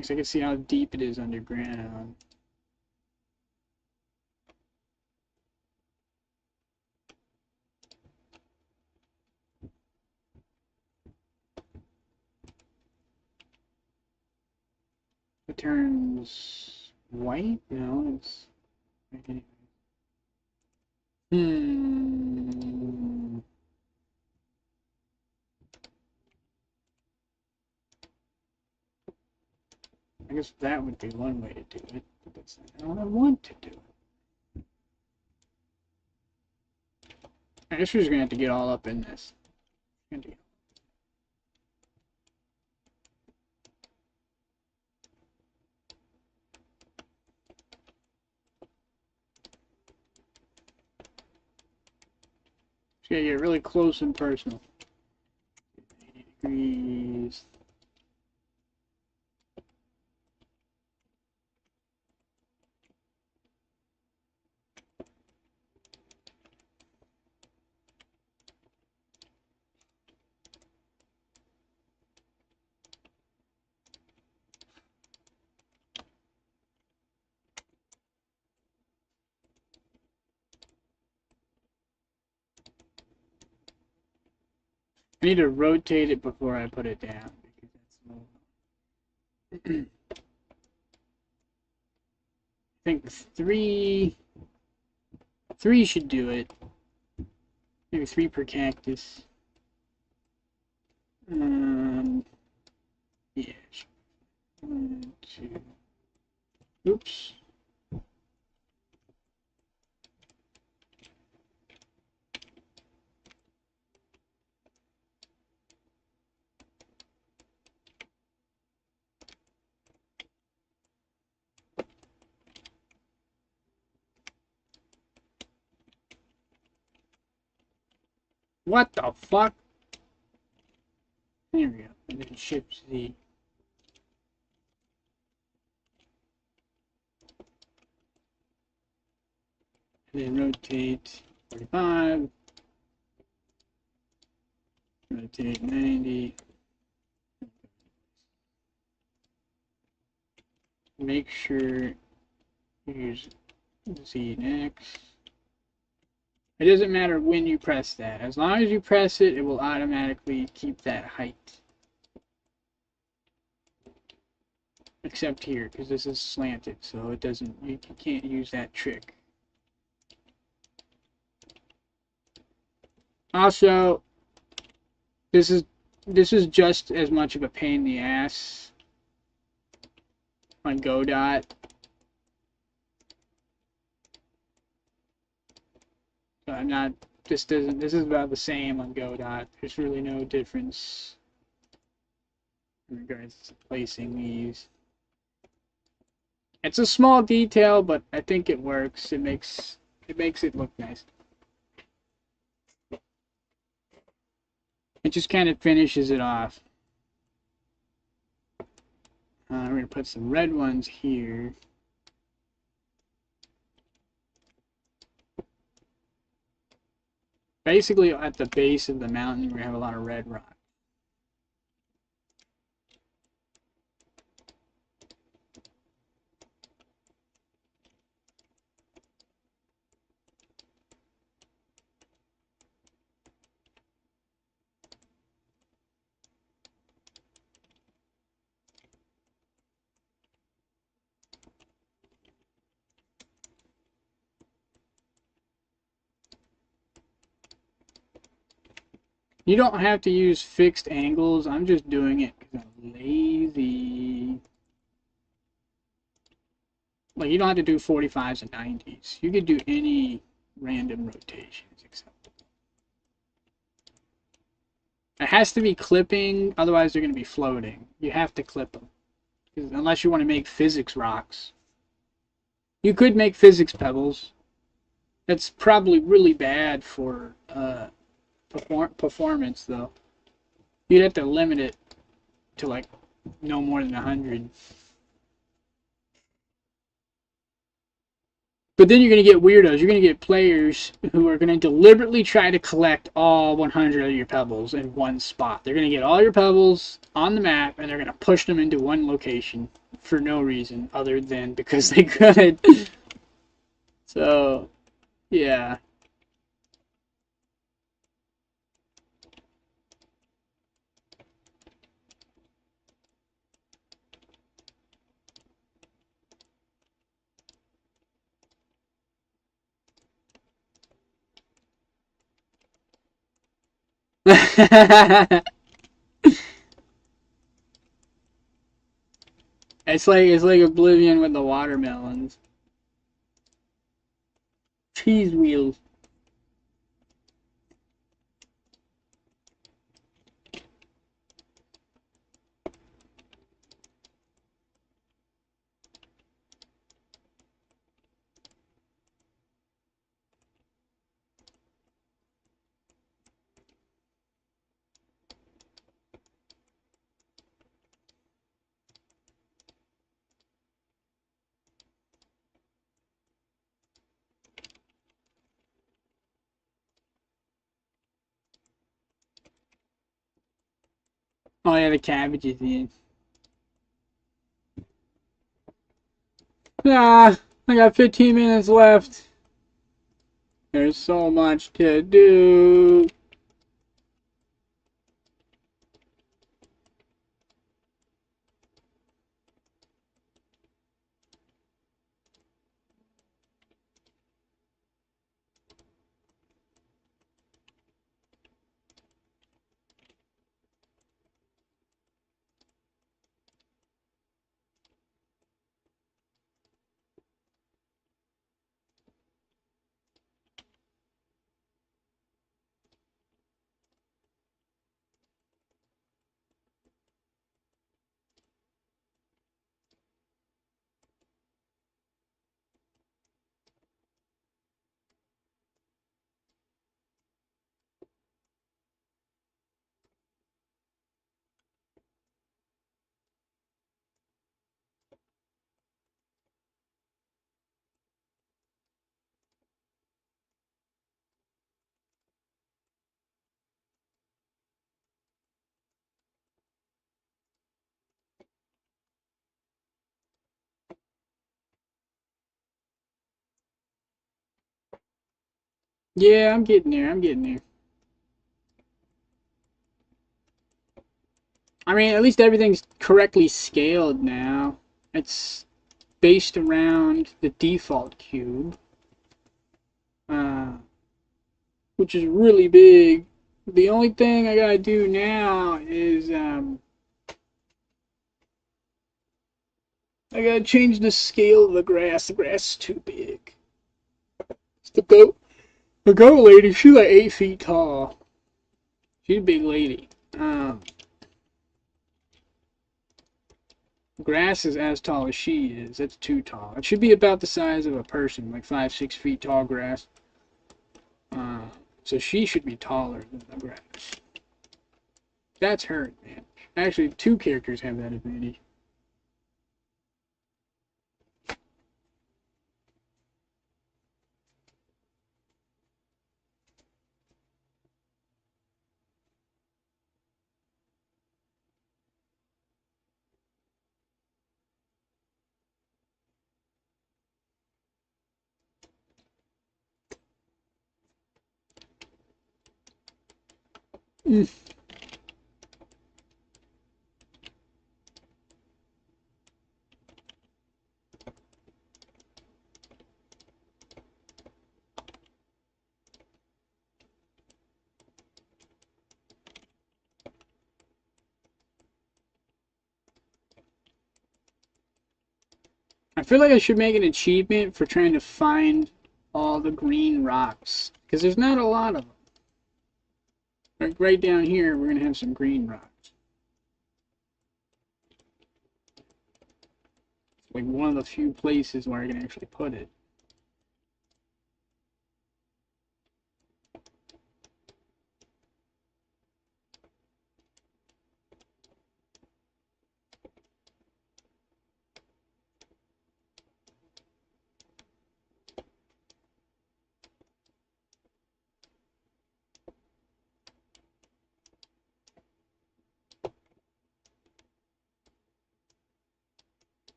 Because I can see how deep it is underground. It turns white? No, it's... I guess that would be one way to do it, but that's not how I want to do it. I guess we're just gonna have to get all up in this. Just gotta get really close and personal. 80 degrees. I need to rotate it before I put it down, because that's I think three should do it. Maybe 3 per cactus. Yeah. 1, 2. Oops. What the fuck? There we go. And then shift Z. And then rotate 45. Rotate 90. Make sure you use Z next. It doesn't matter when you press that. As long as you press it, it will automatically keep that height. Except here, because this is slanted, so it doesn't, you can't use that trick. Also, this is just as much of a pain in the ass on Godot. I'm not, this is about the same on Godot. There's really no difference in regards to placing these. It's a small detail, but I think it works. It makes it look nice. It just kind of finishes it off. We're going to put some red ones here. Basically, at the base of the mountain, we're going to have a lot of red rock. You don't have to use fixed angles. I'm just doing it because I'm lazy. Like, you don't have to do 45s and 90s. You could do any random rotations acceptable. It has to be clipping, otherwise they're going to be floating. You have to clip them. Unless you want to make physics rocks. You could make physics pebbles. That's probably really bad for performance, though. You'd have to limit it to like no more than 100. But then you're going to get weirdos. You're going to get players who are going to deliberately try to collect all 100 of your pebbles in one spot. They're going to get all your pebbles on the map, and they're going to push them into one location for no reason other than because they could. So, yeah. It's like Oblivion with the watermelons. Cheese wheels. Oh yeah, the cabbage is in. Ah, I got 15 minutes left. There's so much to do. Yeah, I'm getting there. I'm getting there. I mean, at least everything's correctly scaled now. It's based around the default cube, uh, which is really big. The only thing I gotta do now is I gotta change the scale of the grass. The grass is too big. It's the goat lady, she's like 8 feet tall. She's a big lady. Grass is as tall as she is. That's too tall. It should be about the size of a person, like 5, 6 feet tall grass. Uh, so she should be taller than the grass. That's her advantage. Actually, two characters have that advantage. Mm. I feel like I should make an achievement for trying to find all the green rocks. Because there's not a lot of them. Like right down here, we're going to have some green rocks. It's like one of the few places where I can actually put it.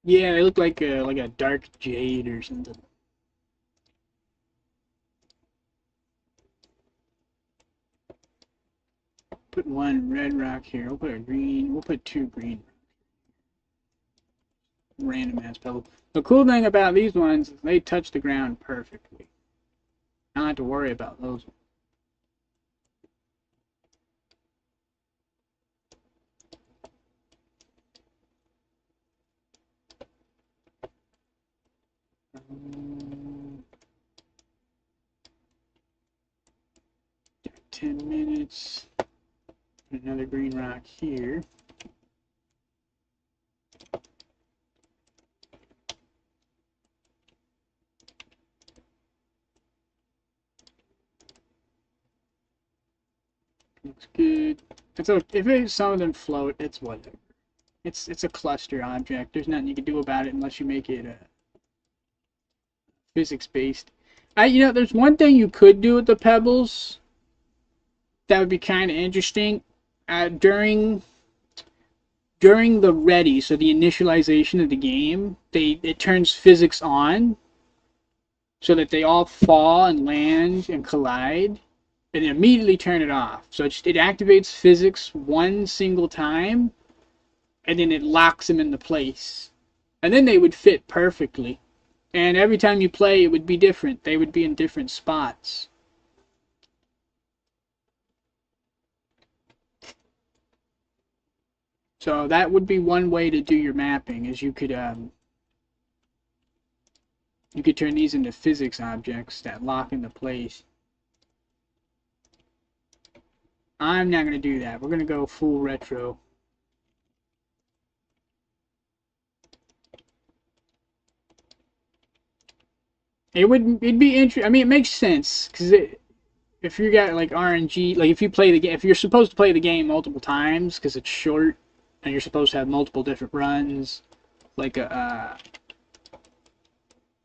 Yeah, they look like a dark jade or something. Put one red rock here. We'll put a green. We'll put two green. Random ass pebble. The cool thing about these ones is they touch the ground perfectly. I don't have to worry about those. Um, 10 minutes. Another green rock here. Looks good. If some of them float, it's whatever. It's a cluster object. There's nothing you can do about it unless you make it physics based. There's one thing you could do with the pebbles that would be kind of interesting. During the ready, so the initialization of the game, it turns physics on so that they all fall and land and collide, and then immediately turn it off. So it activates physics one single time, and then it locks them into place. And then they would fit perfectly. And every time you play, it would be different. They would be in different spots. So that would be one way to do your mapping, is you could turn these into physics objects that lock into place. I'm not going to do that. We're going to go full retro. It'd be interesting. I mean, it makes sense because if you got like RNG, like if you play the game, if you're supposed to play the game multiple times because it's short and you're supposed to have multiple different runs, like like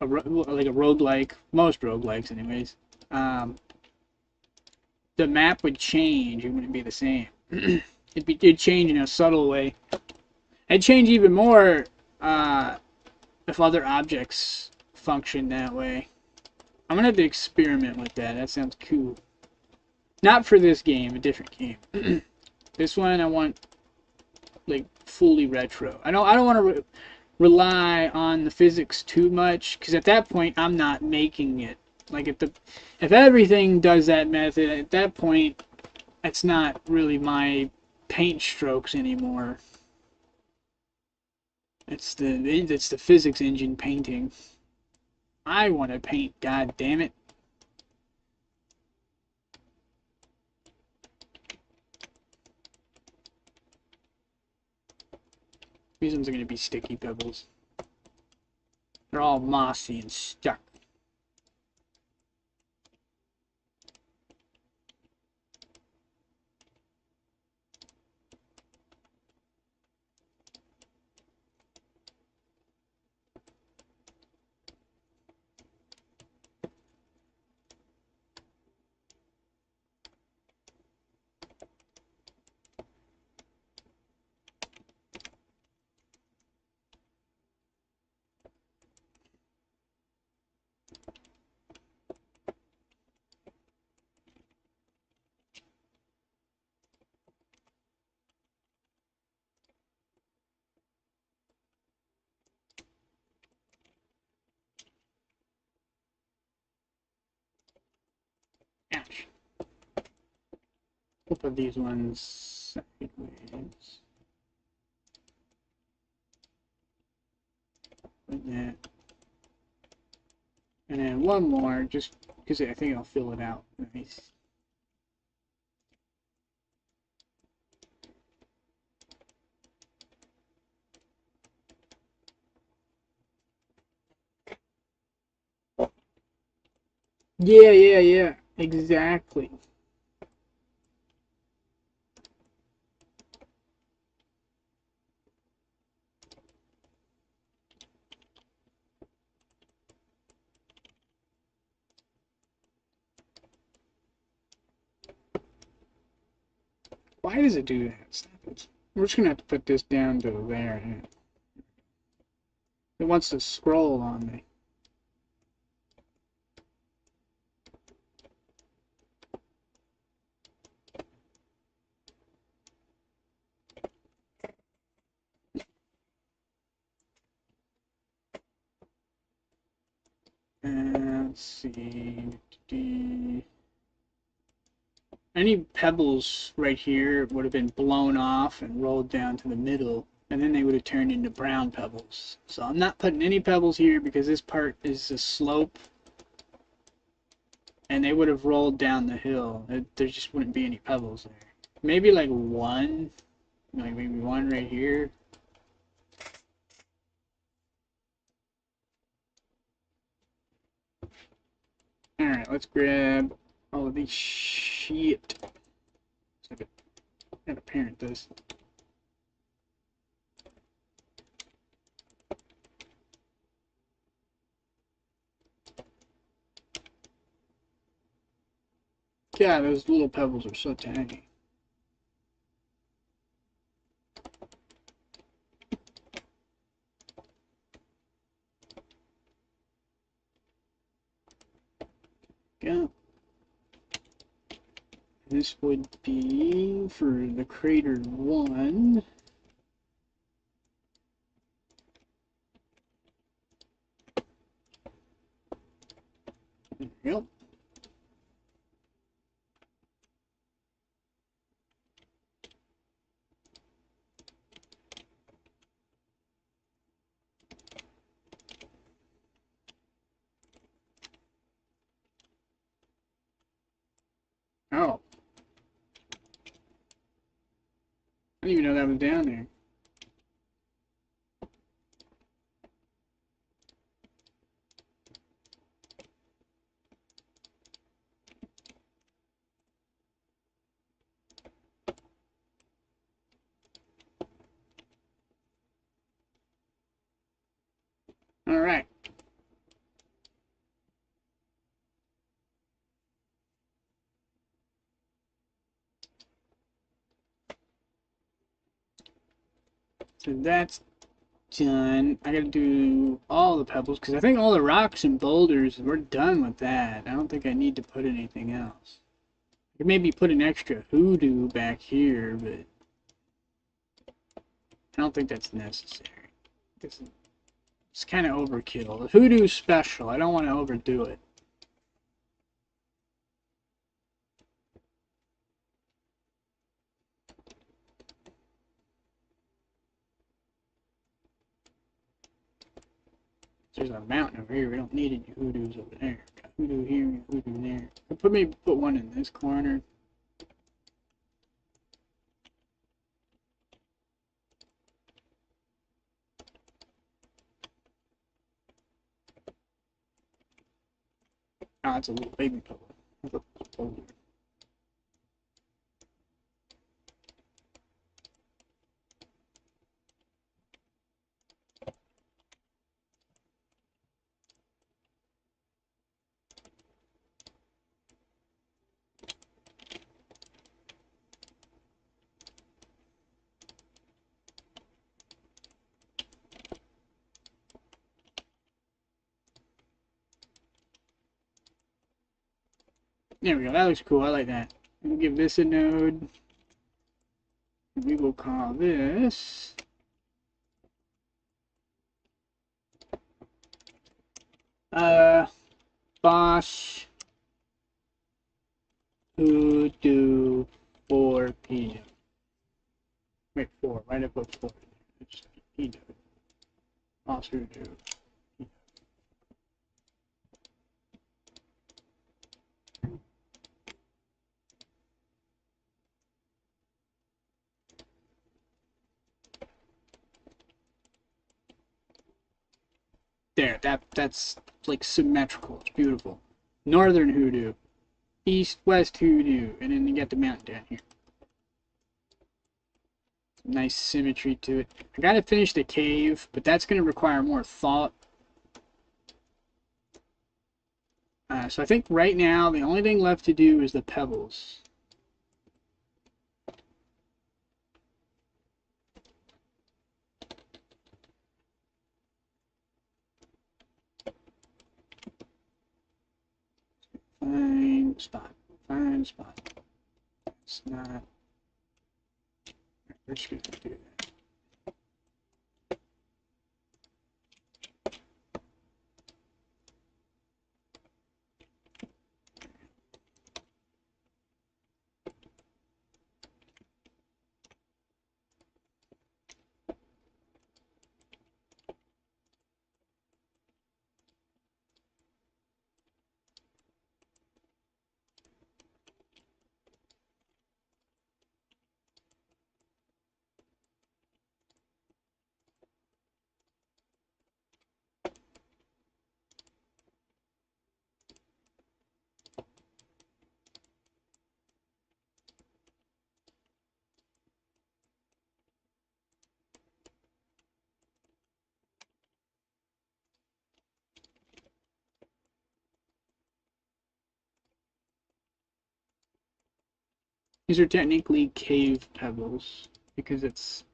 a roguelike, most roguelikes anyways, um, the map would change. It wouldn't be the same. It'd change in a subtle way. It'd change even more if other objects function that way. I'm gonna have to experiment with that. That sounds cool. Not for this game, a different game. This one I want like fully retro. I don't want to rely on the physics too much because at that point I'm not making it. Like if everything does that method, at that point it's not really my paint strokes anymore. It's the physics engine painting. I want to paint, god damn it. These ones are going to be sticky pebbles. They're all mossy and stuck. Ouch. We'll put these ones sideways. Like that. And then one more, just because I think I'll fill it out. Nice. Yeah. Exactly. Why does it do that? Stop it. We're just going to have to put this down to there. It wants to scroll on me. Let's see. Any pebbles right here would have been blown off and rolled down to the middle, and then they would have turned into brown pebbles. So I'm not putting any pebbles here because this part is a slope, and they would have rolled down the hill. There just wouldn't be any pebbles there. Maybe like one, like maybe one right here. Alright, let's grab all of these shit. So I gotta parent this. Yeah, those little pebbles are so tiny. Yeah. This would be for the crater 1. There we go. Oh. I didn't even know that was down there. All right. So that's done. I gotta do all the pebbles because I think all the rocks and boulders, we're done with that. I don't think I need to put anything else. I could maybe put an extra hoodoo back here, but I don't think that's necessary. It's kind of overkill. The hoodoo's special. I don't want to overdo it. There's a mountain over here. We don't need any hoodoos over there. Got hoodoo here and hoodoo there. Maybe put one in this corner. Oh, it's a little baby pebble. I thought it was a boulder. There we go. That looks cool. I like that. We'll give this a node. We will call this Boss Hoodoo 4 P. Wait, 4. Right above 4. It's P. Boss Hoodoo. There, that's like symmetrical. It's beautiful. Northern Hoodoo, East West Hoodoo, and then you got the mountain down here. Nice symmetry to it. I gotta finish the cave, but that's gonna require more thought. So I think right now the only thing left to do is the pebbles. find spot. Find spot. It's not. We're just gonna do that. These are technically cave pebbles because it's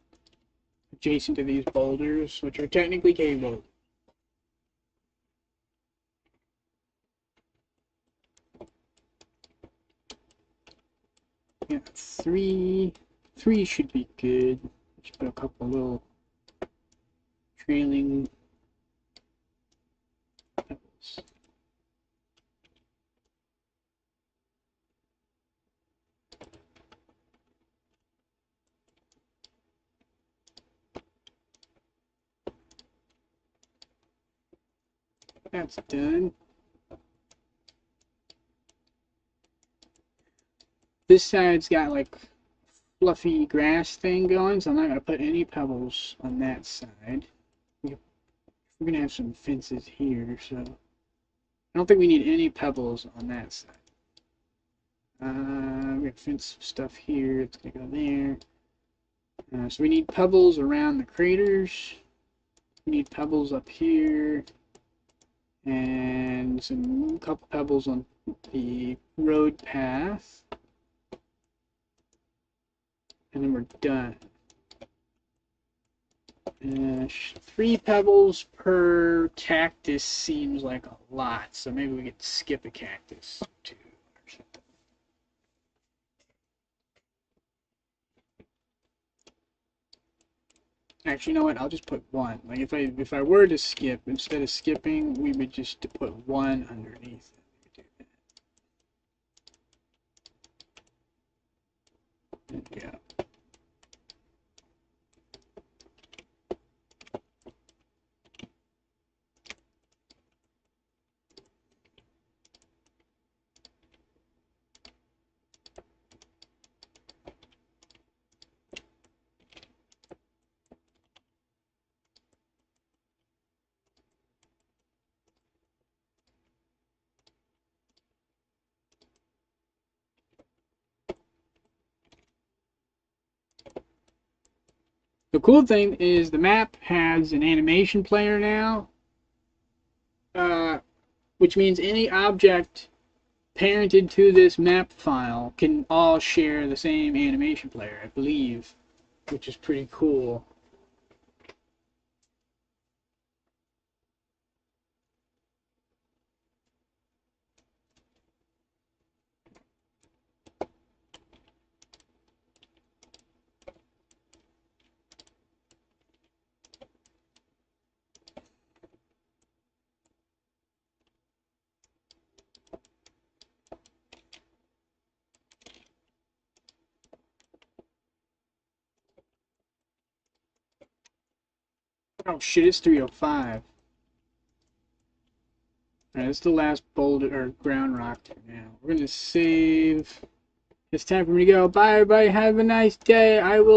adjacent to these boulders, which are technically cave boulders. Yeah, three should be good. Just put a couple little trailing pebbles. That's done. This side's got like fluffy grass thing going, so I'm not going to put any pebbles on that side. We're going to have some fences here, so I don't think we need any pebbles on that side. We have fence stuff here, it's going to go there. So we need pebbles around the craters. We need pebbles up here. And a couple pebbles on the road path. And then we're done. 3 pebbles per cactus seems like a lot, so maybe we could skip a cactus too. Actually, you know what? I'll just put 1. Like if I were to skip, instead of skipping, we would just put 1 underneath it. There we go. The cool thing is the map has an animation player now, which means any object parented to this map file can all share the same animation player, I believe, which is pretty cool. Oh shit, it's 3:05. Alright, that's the last boulder or ground rock now. We're gonna save. It's time for me to go. Bye everybody, have a nice day. I will